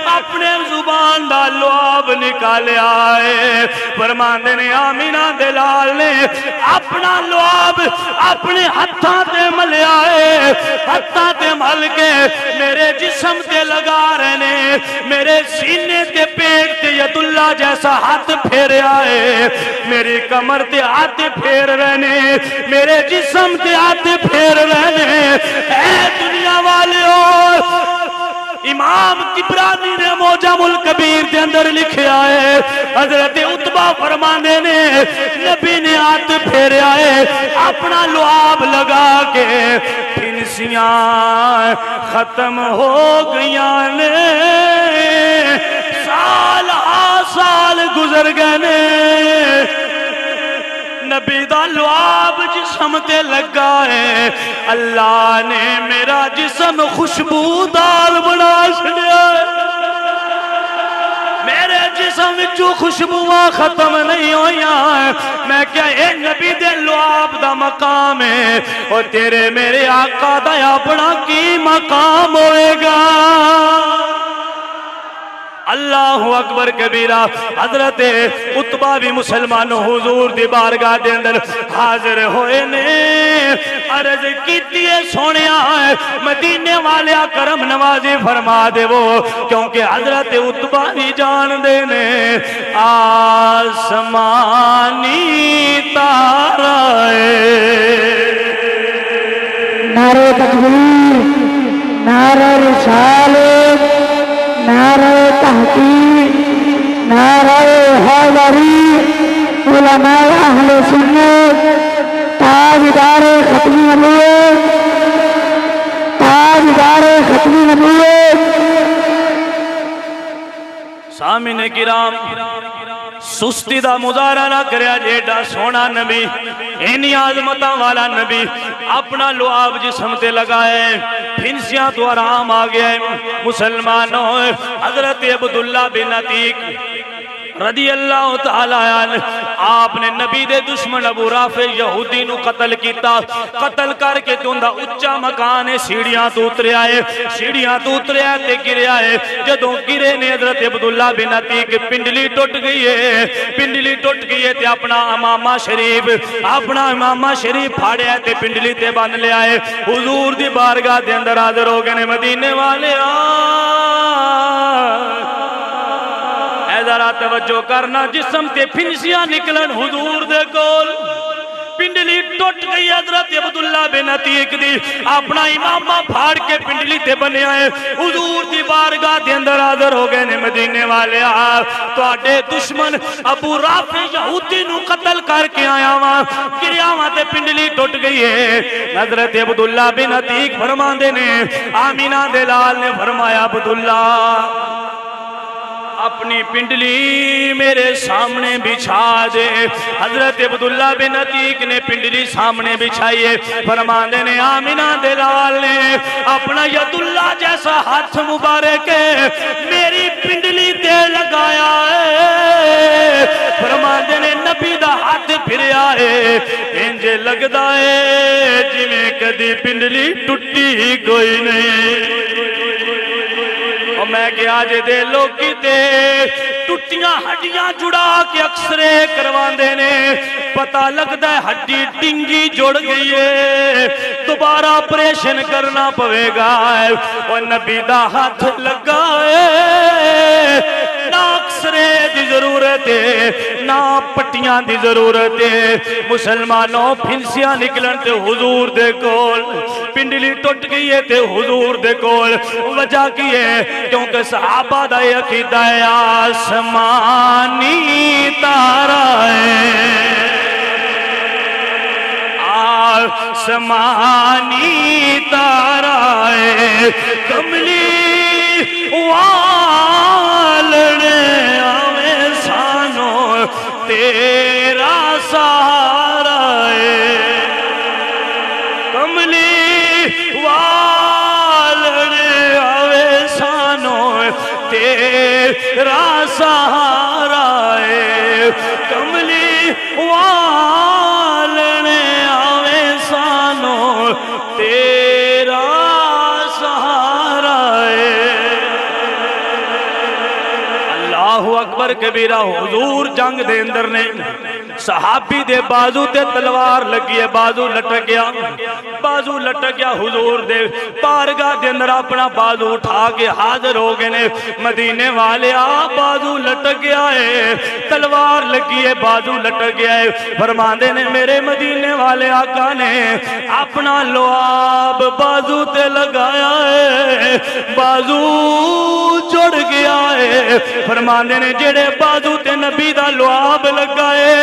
B: اپنے زبان دا لعاب نکالیا ہے فرماندے نے آمینہ دلال نے اپنا لعاب اپنے ہتھاں تے ملیا ہے ہتھاں تے مل کے میرے جسم تے لگا رہے نے میرے سینے تے پیٹ تے ید اللہ جیسا ہاتھ پھیریا ہے میری کمر تے ہاتھ پھیر رہے نے میرے جسم تے ہاتھ پھیر رہے نے اے دنیا والے امام طبرانی نے موجم الکبیر دے اندر لکھیا ہے حضرت عتبہ فرمانے نے نبی نے ہاتھ پھیریا ہے اپنا لعاب لگا کے پھنسیاں ختم ہو گیاں نے سال گزر گئے نے نبی دا لعاب جسم تے لگا ہے اللہ نے میرا جسم خوشبودار بنا چھڑیا ہے میرے جسم وچوں خوشبوواں ختم نہیں ہویاں میں کیا اے نبی دے لعاب دا مقام ہے اور تیرے میرے آقا دا اپنا کی مقام ہوئے گا اللہ اکبر کبیرہ حضرت عتبہ بھی مسلمان حضور دی بارگاہ دے اندر حاضر ہوئے نے عرض کیتی ہے سونیا ہے مدینے والے کرم نوازی فرما دے وہ کیونکہ حضرت عتبہ ہی جان دے نے آسمانی تارائے
C: نعرہ تکبیر نعرہ رسالت نعرہ تحقیق نعرہ حیدری علماء اہل سنت تاجدار ختم نبوت تاجدار ختم نبوت
B: سامعین کرام سستی دا مظاہرہ نہ کریا جیڑا سونا نبی اینی عظمتاں والا نبی اپنا لعاب جسم تے لگائے پھنسیاں تو آرام آ گیا ہے مسلمانوں حضرت عبداللہ بن عتیق رضی اللہ تعالیٰ عنہ آپ نے نبی دے دشمن ابو رافع یہودی نو قتل کیتا قتل کر کے تو اندہ اچھا مکان ہے سیڑھیاں تو اترے آئے تے گرے آئے جدوں گرے نے حضرت عبداللہ بن عتیق پنڈلی ٹوٹ گئی ہے تے اپنا امامہ شریف پھاڑے آئے تے پنڈلی تے بن لے آئے حضور دی بارگاہ دے اندر حاضر ہو گئے مدینے والے ذرا توجہ کرنا جسم تے پھنسیاں نکلن حضور دے کول پنڈلی ٹوٹ گئی حضرت عبداللہ بن عتیق دی اپنا امامہ پھاڑ کے پنڈلی تے بنے آئے حضور دی بارگاہ دے اندر حاضر ہو گئے نے مدینے والے تو آڈے دشمن ابو رافع یہودی نو قتل کر کے آیا وہاں گریا وہاں تے پنڈلی ٹوٹ گئی ہے حضرت عبداللہ بن عتیق فرماندے نے آمینہ دلال نے فرمایا عبداللہ اپنی پنڈلی میرے سامنے بچھا دے حضرت عبداللہ بن عتیق نے پنڈلی سامنے بچھائیے فرماندے نے آمینہ دلال نے اپنا ید اللہ جیسا ہاتھ مبارک میری پنڈلی تے لگایا ہے فرماندے نے نبی دا ہاتھ پھریا ہے انجے لگدا ہے جی میں کدی پنڈلی ٹوٹی کوئی نہیں اور میں کیا جے دے لوگی تے ٹوٹیاں ہڈیاں جڑا کے اکسرے کروان دینے پتہ لگتا ہے ہڈی ڈنگی جڑ گئی ہے دوبارہ آپریشن کرنا پوے گا اور نبی دا ہاتھ لگا ہے نہ اکسرے دی ضرورت ہے نہ پٹیاں دی ضرورت ہے مسلمانوں پھنسیاں نکلن تے حضور دے کول پنڈلی ٹوٹ گئی ہے تے حضور دے کول وجہ کی ہے کیونکہ صحابہ دا عقیدہ ہے آسمانی تارا ہے آسمانی تارا ہے کملی والنے آویں سانو تیرا سارا ہے کملی والنے آویں سانو تیرا سہارا ہے کملی والنے آویں سانو اللہ اکبر کبیرہ حضور جنگ دے اندر نے صحابی دے بازو تے تلوار لگی ہے بازو لٹک گیا حضور دے بارگاہ دے اندر اپنا بازو اٹھا کے حاضر ہو گئے نے مدینے والے بازو لٹک گیا ہے تلوار لگی ہے بازو لٹک گیا ہے فرماندے نے میرے مدینے والے آقا نے اپنا لعاب بازو تے لگایا ہے بازو جڑ گیا ہے فرماندے نے جڑے بازو تے نبی دا لعاب لگائے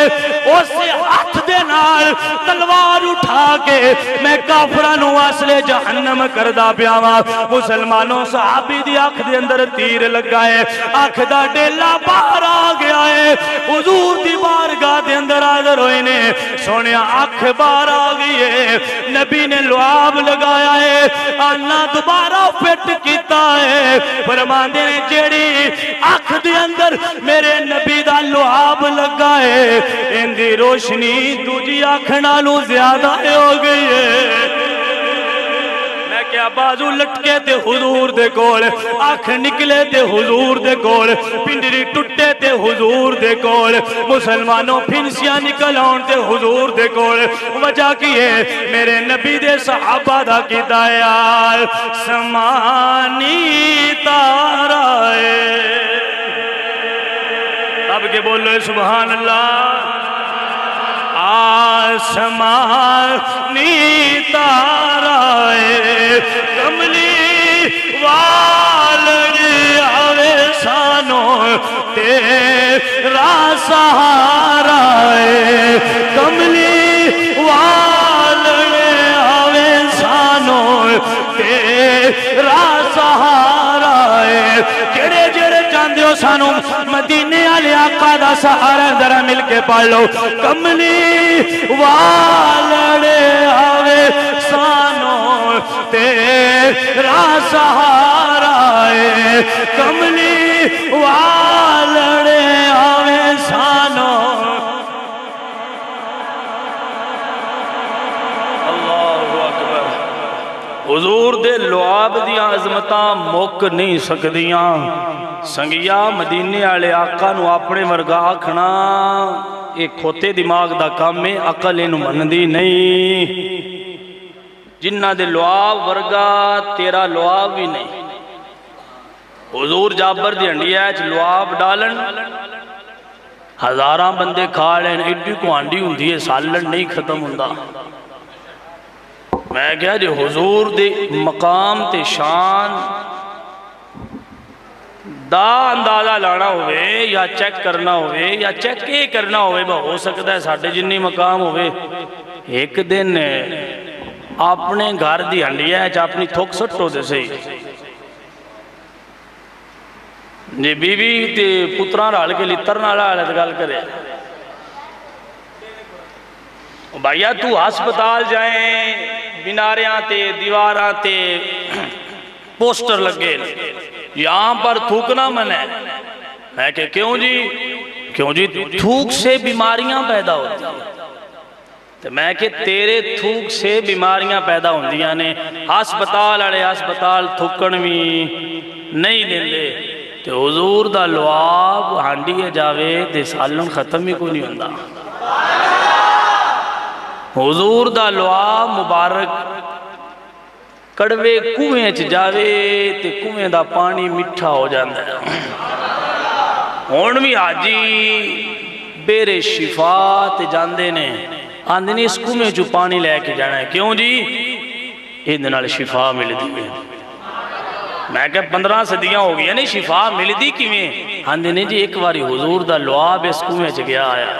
B: اسے ہاتھ دے نال تلوار اٹھا کے میں کافرانو اصلے جہنم کردہ پیاواں مسلمانوں صحابی دی آنکھ دے اندر تیر لگائے آنکھ دا ڈیلا باہر آ گیا ہے حضور دی بارگاہ دے اندر حاضر ہوئے نے سونیا آنکھ باہر آ گئی ہے نبی نے لعاب لگایا ہے اللہ دوبارہ فٹ کیتا ہے فرماندے نے جیڑی آنکھ دے اندر میرے نبی دا لعاب لگا ہے ان دی روشنی دوجی آنکھ نالوں زیادہ ہو گئی ہے میں کیا بازو لٹکے تے حضور دے کول آنکھ نکلے تے حضور دے کول پنڈری ٹوٹے تے حضور دے کول مسلمانوں پھنسیاں نکل آن تے حضور دے کول وجہ کی ہے میرے نبی دے صحابہ دا کی دایال سمانی تارائے اب کے بولو سبحان اللہ آسمانی تارائے کملی والڑی آوے سانوں تیرا سہارا ہے کملی والڑی آوے سانوں تیرا سہارا ہے جڑے جڑے جاندے ہو سانوں مدینے والے آقا دا سہارا ذرا مل کے پڑھ لو کملی والڑے آوے سانوں تیرا سہارا ہے کملی والڑے آوے سانوں اللہ اکبر حضور دے لعاب دیاں عظمتاں مک نہیں سکدیاں سنگیا مدینے والے آقا نو اپنے ورگا آکھنا ایک کھوتے دماغ دا کام میں عقل انو مندی نہیں جنہ دے لعاب ورگا تیرا لعاب بھی نہیں حضور جابر دی ہنڈیا ہے لعاب ڈالن ہزاراں بندے کھا لین ایڈی کو ہنڈی ہوندی ہے سالن نہیں ختم ہوندہ میں کہا جی حضور دے مقام تے شان دا اندازہ لانا ہوئے یا چیک کرنا ہوئے یا چیک کے کرنا ہوئے ہو سکتا ہے ساڑھے جنی مقام ہوئے ایک دن اپنے گھر دی ہنڈیا ہے اپنی تھوک سٹو دے سے جی بی بی تے پتران رال کے لیتر نہ رہا ہے گال کرے بھائیہ تو ہسپتال جائیں بیناریاں تے دیواراں تے پوسٹر لگے یہاں پر تھوکنا من ہے میں کہ کیوں جی تھوک سے بیماریاں پیدا ہوتی ہیں تو میں کہ تیرے تھوک سے بیماریاں پیدا ہوندیاں نے ہسپتال اڑے ہسپتال تھوکن بھی نہیں دیندے تو حضور دا لعاب ہانڈی جاوے دے سالن ختم ہی کو نہیں ہوندہ حضور دا لعاب مبارک کڑوے کوئیں چ جاوے تے کوئیں دا پانی مٹھا ہو جاندہ ہے ہون بھی آجی بیرے شفا تے جاندے نے آندھنی اس کوئیں چو پانی لے کے جانا ہے کیوں جی ایدنال شفا مل دی میں میں کہ 15 صدیاں ہو گئی یعنی شفا مل دی کیویں آندھنی جی ایک باری حضور دا لعاب اس کوئیں چ گیا آیا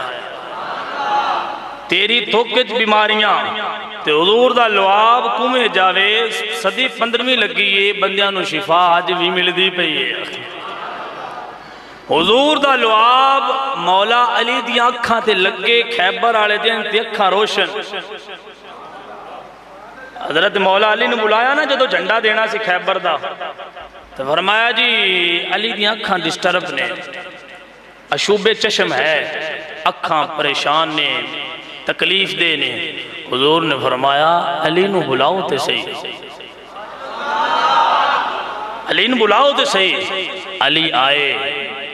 B: تیری تھوکچ بیماریاں تے حضور دا لعاب کوئیں جاوے صدی 15ویں لگی ہے بندیاں نو شفا آج بھی مل دی پئی ہے حضور دا لعاب مولا علی دی اکھاں تے لگے خیبر آلے دین تے اکھاں روشن حضرت مولا علی نے بلایا نا جدو جھنڈا دینا سی خیبر دا تو فرمایا جی علی دی اکھاں ڈسٹرب نے اشوب چشم ہے اکھاں پریشان نے تکلیف دے نے حضور نے فرمایا علی نو بلاؤ تے صحیح علی نو بلاؤ تے صحیح علی آئے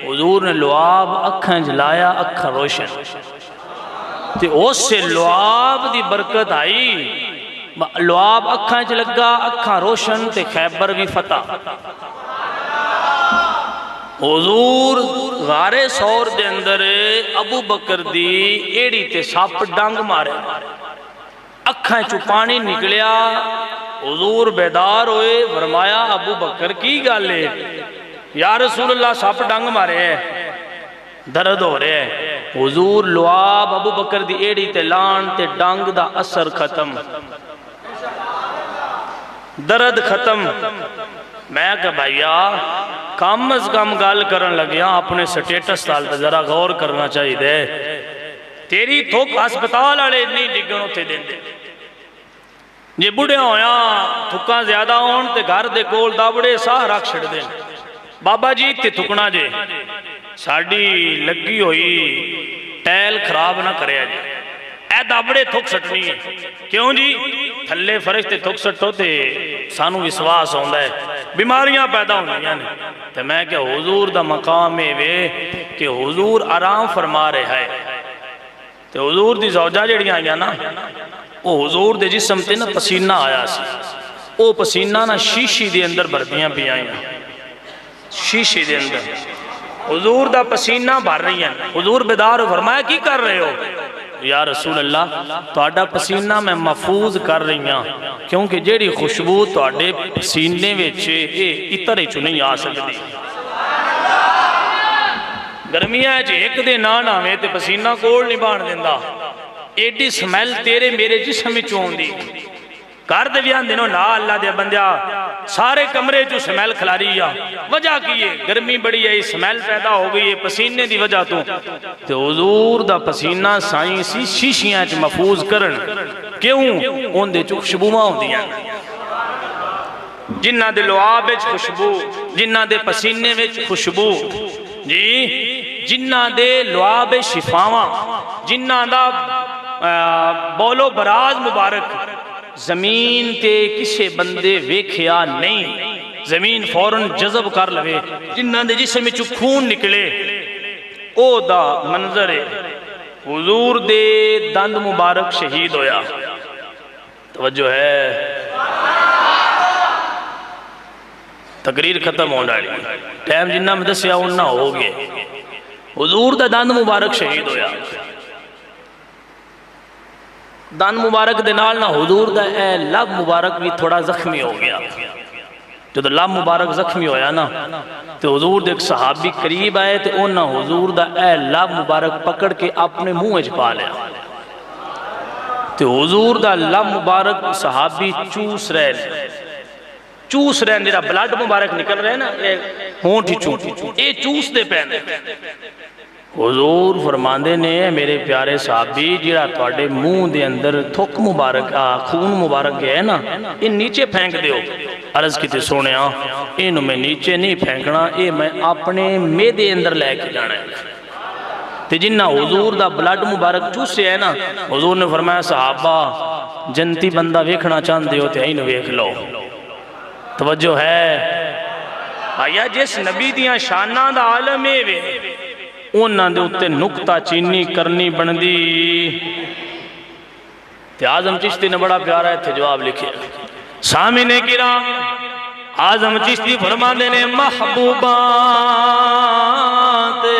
A: حضور نے لعاب اکھاں جلایا، اکھاں روشن، تے اس سے لعاب دی برکت آئی، لعاب اکھاں چ لگا، اکھاں روشن، تے خیبر بھی فتح۔ حضور غار سور دے اندر ابو بکر دی ایڑی تے سپ ڈنگ مارے، اکھاں چو پانی نکلیا، حضور بیدار ہوئے، فرمایا ابو بکر کی گالے؟ یا رسول اللہ سپ ڈنگ مارے ہے، درد ہو رہے ہے۔ حضور لعاب ابو بکر دی ایڑی تے لان تے ڈنگ دا اثر ختم، درد ختم۔ میں کہا بھائیا کم از کم گال کرن لگیا، اپنے سٹیٹس سال تے ذرا غور کرنا چاہیے دے، تیری تھوک ہسپتال والے نہیں ڈگن اتھے دیں دے، جے بڑھے ہویا تھکاں زیادہ ہون تے گھر دے کول دابڑے ساہ رکھ چھڑ دیں، بابا جی تے تھکنا جے ساڑی لگی ہوئی ٹیل خراب نہ کرے جے، اے دابڑے تھک سٹنی ہے، کیوں جی تھلے فرشتے تھک سٹو تے سانو وسواس ہوندہ ہے، بیماریاں پیدا ہوندی ہیں۔ تے میں کہ حضور دا مقام وے کہ حضور آرام فرما رہے ہیں، تے حضور دی زوجہ جڑیاں آئیاں نا، وہ حضور دے جسم تے نا پسینہ آیا سی، وہ پسینہ نا شیشی دے اندر بھردیاں بھی آئیاں، شیشی دے اندر حضور دا پسینہ بھر رہی ہیں۔ حضور بیدار فرمایا کی کر رہے ہو؟ یا رسول اللہ تہاڈا پسینہ میں محفوظ کر رہی ہوں، کیونکہ جیڑی خوشبو تہاڈے پسینے وچ اترے چ نہیں آ سکتی۔ گرمیاں وچ ایک دے نان آویں تے پسینہ کول نہیں بان دیندا، ایڈی سمیل تیرے میرے جسم وچ ہوندی۔ کر دے بیان دنوں نا اللہ دے بندیا سارے کمرے جو سمیل کھلاری یا وجہ کی ہے گرمی بڑی ہے، سمیل پیدا ہو گئی ہے پسینے دی وجہ تو حضور دا پسینہ سائنسی شیشیاں چ محفوظ کرن، کیوں ان دے چو خوشبوواں ہوندی ہیں، جنہ دے لعاب وچ خوشبو، جنہ دے پسینے وچ خوشبو، جی جنہ دے لعاب شفاواں، جنہ دا بولو براز مبارک زمین تے کسے بندے ویکھیا نہیں، زمین فوراں جذب کر لوے، جنہ دے جسم میں خون نکلے، او دا منظر ہے۔ حضور دے دند مبارک شہید ہویا، توجہ ہے، تقریر ختم ہو ڈالی، ٹائم جنہ میں دسیا انہ ہو گئے۔ حضور دا دند مبارک شہید ہویا، دند مبارک دے نال نہ حضور دا اے لب مبارک بھی تھوڑا زخمی ہو گیا۔ جب لب مبارک زخمی ہویا نا تو حضور دے ایک صحابی قریب آئے تو انہاں حضور دا اے لب مبارک پکڑ کے اپنے منہ وچ پا لیا، تو حضور دا لب مبارک صحابی چوس رہے، جیرا بلڈ مبارک نکل رہے نا، ہونٹ ہی چوس دے پہنے۔ حضور فرماندے نے میرے پیارے صحابی جیڑا تواڈے منہ دے اندر تھک مبارک خون مبارک گیا ہے نا، یہ نیچے پھینک دیو۔ عرض کی تے سونیا اینو میں نیچے نہیں پھینکنا، اے میں اپنے میدے اندر لے کے جانا ہے۔ تے جنہ حضور دا بلڈ مبارک چوسے ہے نا، حضور نے فرمایا صحابہ جنتی بندہ ویکھنا چاہندے ہو تے اینو ویکھ لو۔ توجہ ہے آیا جس نبی دیاں شاناں دا عالم ہے وے انہاں دے اتے نکتہ چینی کرنی بندی۔ تے اعظم چشتی نے بڑا پیارا ہے تھے جواب لکھے، سامعین کرام اعظم چشتی فرماندے نے محبوبان تے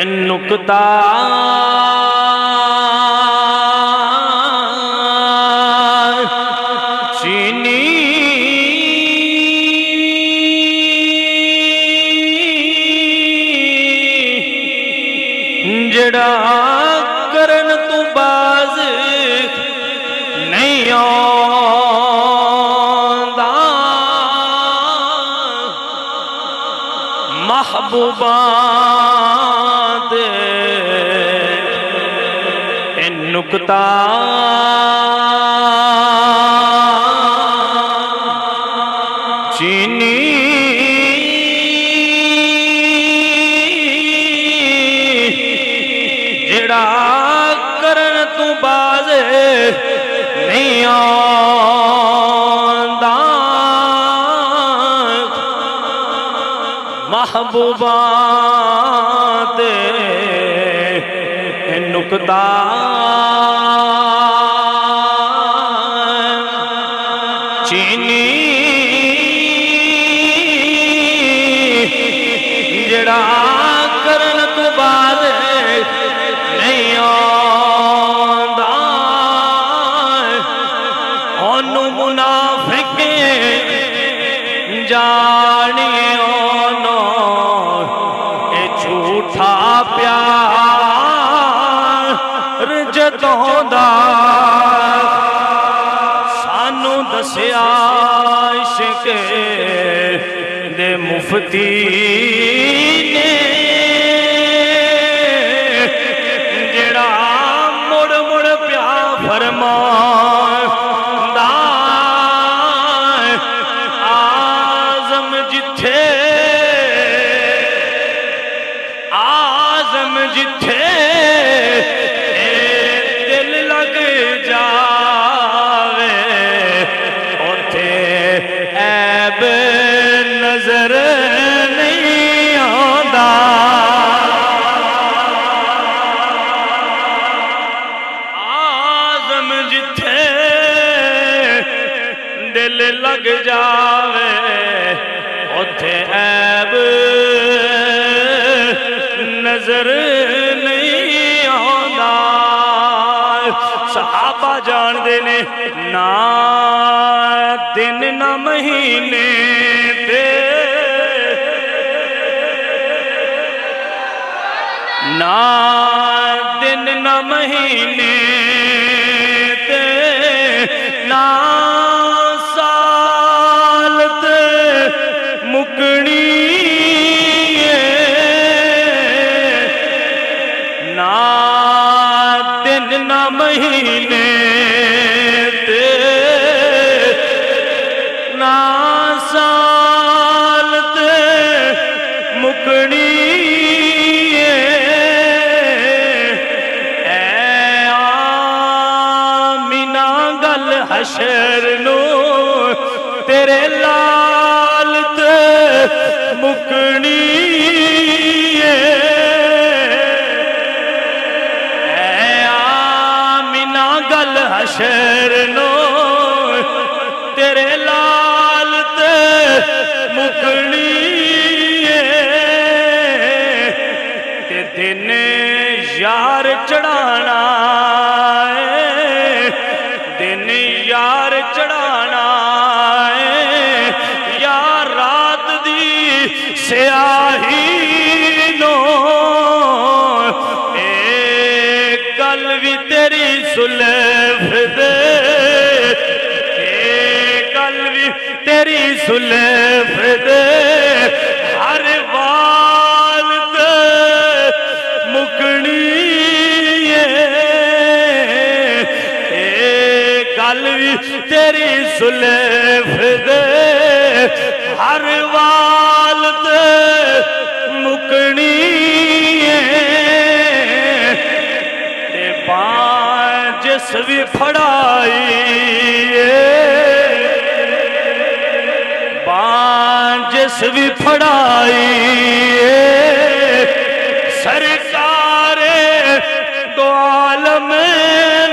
A: ان نکتہ کرن تو باز نہیں آندا محبوبان دے ان نکتہ چینی کرن تو باز نہیں آندا
B: محبوباں دے نکتا چینی جڑا کرن تو بعد نہیں آندا انو منافق جانی انو اے جھوٹا پیار جدوں دا سانو دسیا عشق دے مفتی نے جڑا مڑ مڑ پیا فرماندا آزم جتھے دل لگ جاوے اوتھے عیب نظر نہیں آندا آزم جتھے دل لگ جاوے اوتھے عیب نظر نہیں آندا صحابہ جان دے نے نہ دن نہ مہینے دے نہ دن نہ مہینے دے نہ سال تے مکنی نہ مہینے تے نہ سال تے مکنی اے آمینہ گل حشر نو تیرے لال تے مکنی حشر نو تیرے لال تے مکنی تے دن یار چڑھانا دن یار چڑھانا یا رات دی سیاہی نو اے گل بھی تیری سلف دے اے گل بھی تیری سلف دے ہر وال تے مکنی اے گل بھی تیری سلف دے ہر وال تے مکنی جس بھی پھڑائی بان جس بھی پھڑائی سرکار دو عالم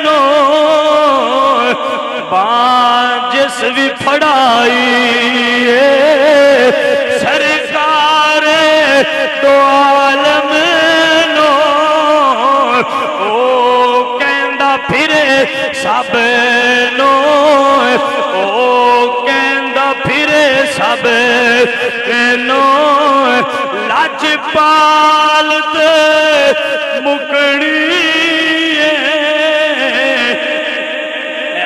B: نو بان جس بھی پھڑائی سرکار دو عالم نو پھرے سب نو او کہندا پھرے سب نو لاج پال تے مکنی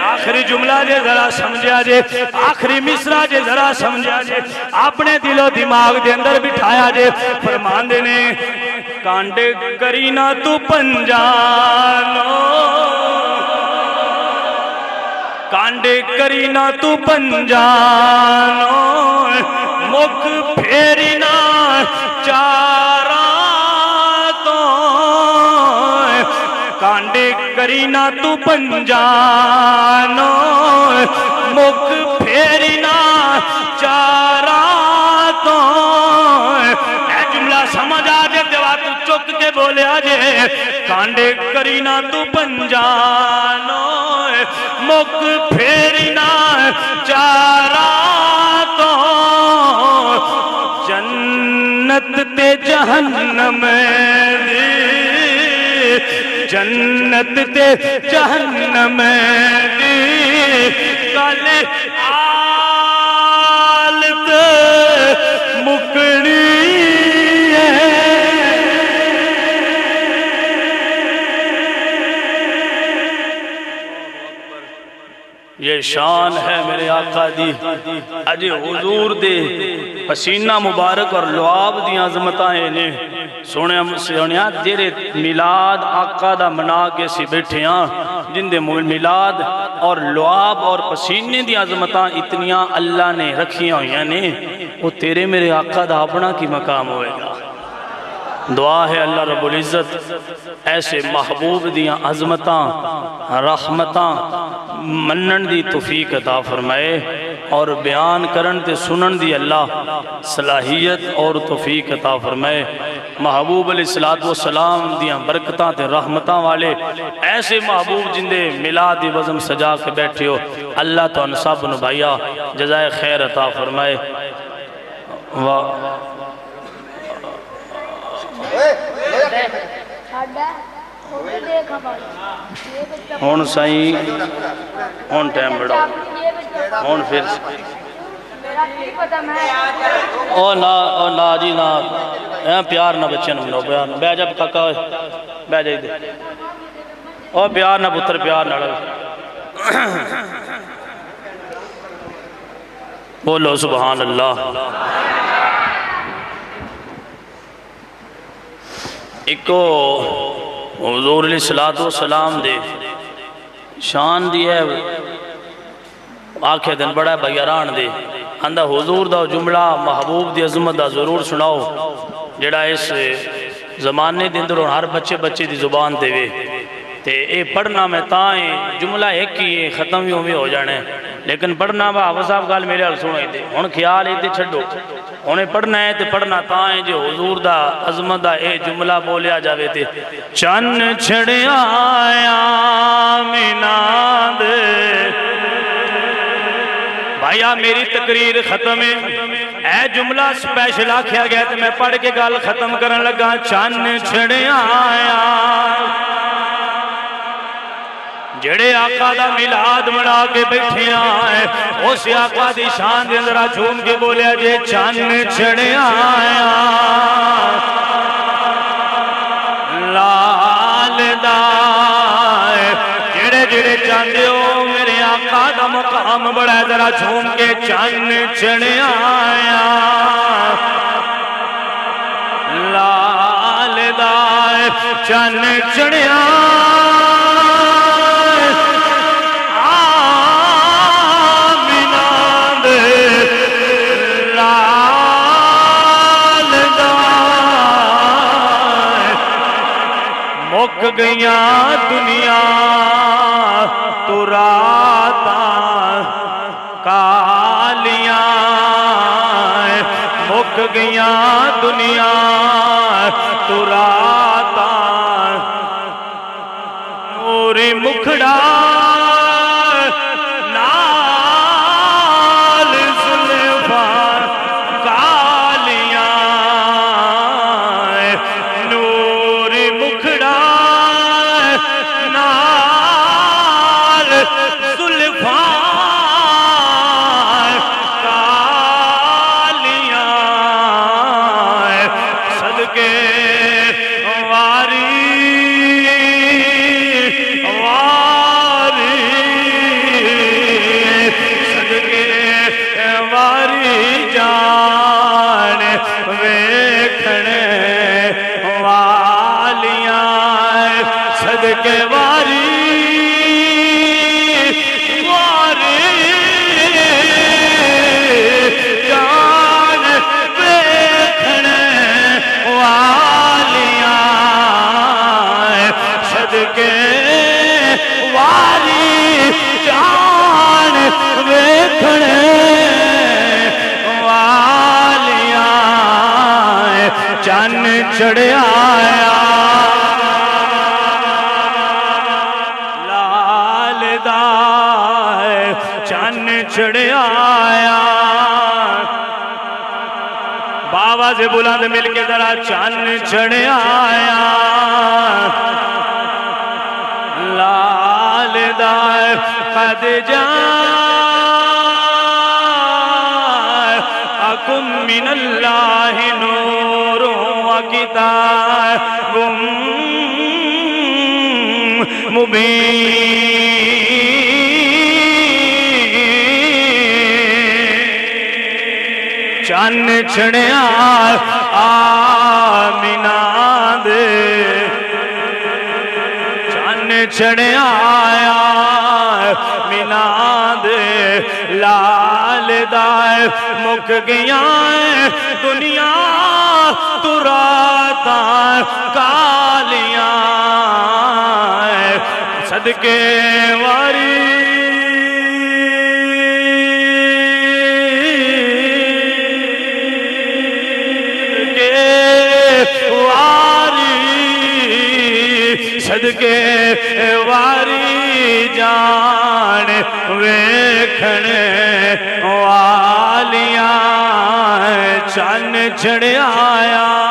B: آخری جملہ جے ذرا سمجھا جے آخری مصرع جے ذرا سمجھا جے اپنے دل و دماغ دے اندر بٹھایا جے فرمان دے نے کانڈ کرینا تو پنجانو کانڈ کرینا تو پنجانو مک پھیرینا چارا تو کانڈ کرینا تو پنجانو مک پھیرینا چارا تو کانڈے کرینا تو پنجانو مک پھیرینا چارا تو جنت تے جہنم دی جنت تے جہنم دی کل آلت مکڑی یہ شان ہے میرے آقا دی اجے حضور دے پسینہ مبارک اور لعاب دی عظمتائیں نے سونیا تیرے میلاد آقا دا منا کے سی بیٹھے ہاں جن دے میلاد اور لعاب اور پسینے دی عظمتاں اتنیاں اللہ نے رکھیاں ہوئیاں نے وہ تیرے میرے آقا دا اپنا کی مقام ہوئے گا دعا ہے اللہ رب العزت ایسے محبوب دیاں عظمتاں رحمتاں منن دی توفیق عطا فرمائے اور بیان کرن تے سنن دی اللہ صلاحیت اور توفیق عطا فرمائے محبوب علیہ السلام دیاں برکتاں تے رحمتاں والے ایسے محبوب جن دے ملاد دی وزم سجا کے بیٹھے ہو اللہ تو انصاب نبھائیا جزائے خیر عطا فرمائے ہون سائیں ہون ٹائم بڑھا ہون پھر او نا جی نا پیار نہ بچے نہ پیار نہ بے جب کاکا ہوئے بے جائی دے او پیار نہ پتر پیار نہ لگا بولو سبحان اللہ ایکو حضور علیہ السلام دے شان دی ہے آنکھیں دن بڑا ہے بیاران دے اندھا حضور دا جملہ محبوب دی عظمت دا ضرور سناؤ جڑا اس زمانے دے اندر ہر بچے دی زبان دے وے تے اے پڑھنا میں تائیں جملہ ایک ہی ختم ہی ہوئے ہو جانے لیکن پڑھنا با آبا صاحب گال میرے حال سنو دے ہون خیال ایتے چھڑو انہیں پڑھنا ہے تے پڑھنا تائیں جو حضور دا عظمت دا اے جملہ بولیا جاوے تے چن چھڑے آیا میناد بھائیا میری تقریر ختم ہے اے جملہ سپیشل آکھیا گیا تے میں پڑھ کے گال ختم کرن لگا چن چھڑے آیا جڑے آقا دا میلاد منا کے بیٹھے آئے اس آقا دی شان دے اندر جھوم کے بولیا جے چن چھڑے آیا لال دائے جڑے چاندے ہو میرے آقا دا مقام بڑا ہے ذرا جھوم کے چن چھڑے آیا لال دائے چن چھڑے آیا مک گیاں دنیا تو راتاں کالیاں مک گیاں دنیا تو راتاں نوری مکھڑا نال زلفاں کالیاں نوری مکھڑا چن چڑھے آیا باواز بلند مل کے ذرا چاند چڑھ آیا لال دائے قد جاءکم من اللہ نور و کتاب مبین چاند چڑھیا آمینہ دے چاند چڑھیا آمینہ دے لال دائے مک گیا دنیا تراتا کالیاں صدقے واری صدقے واری جان ویکھنے والیاں چاند چڑھ آیا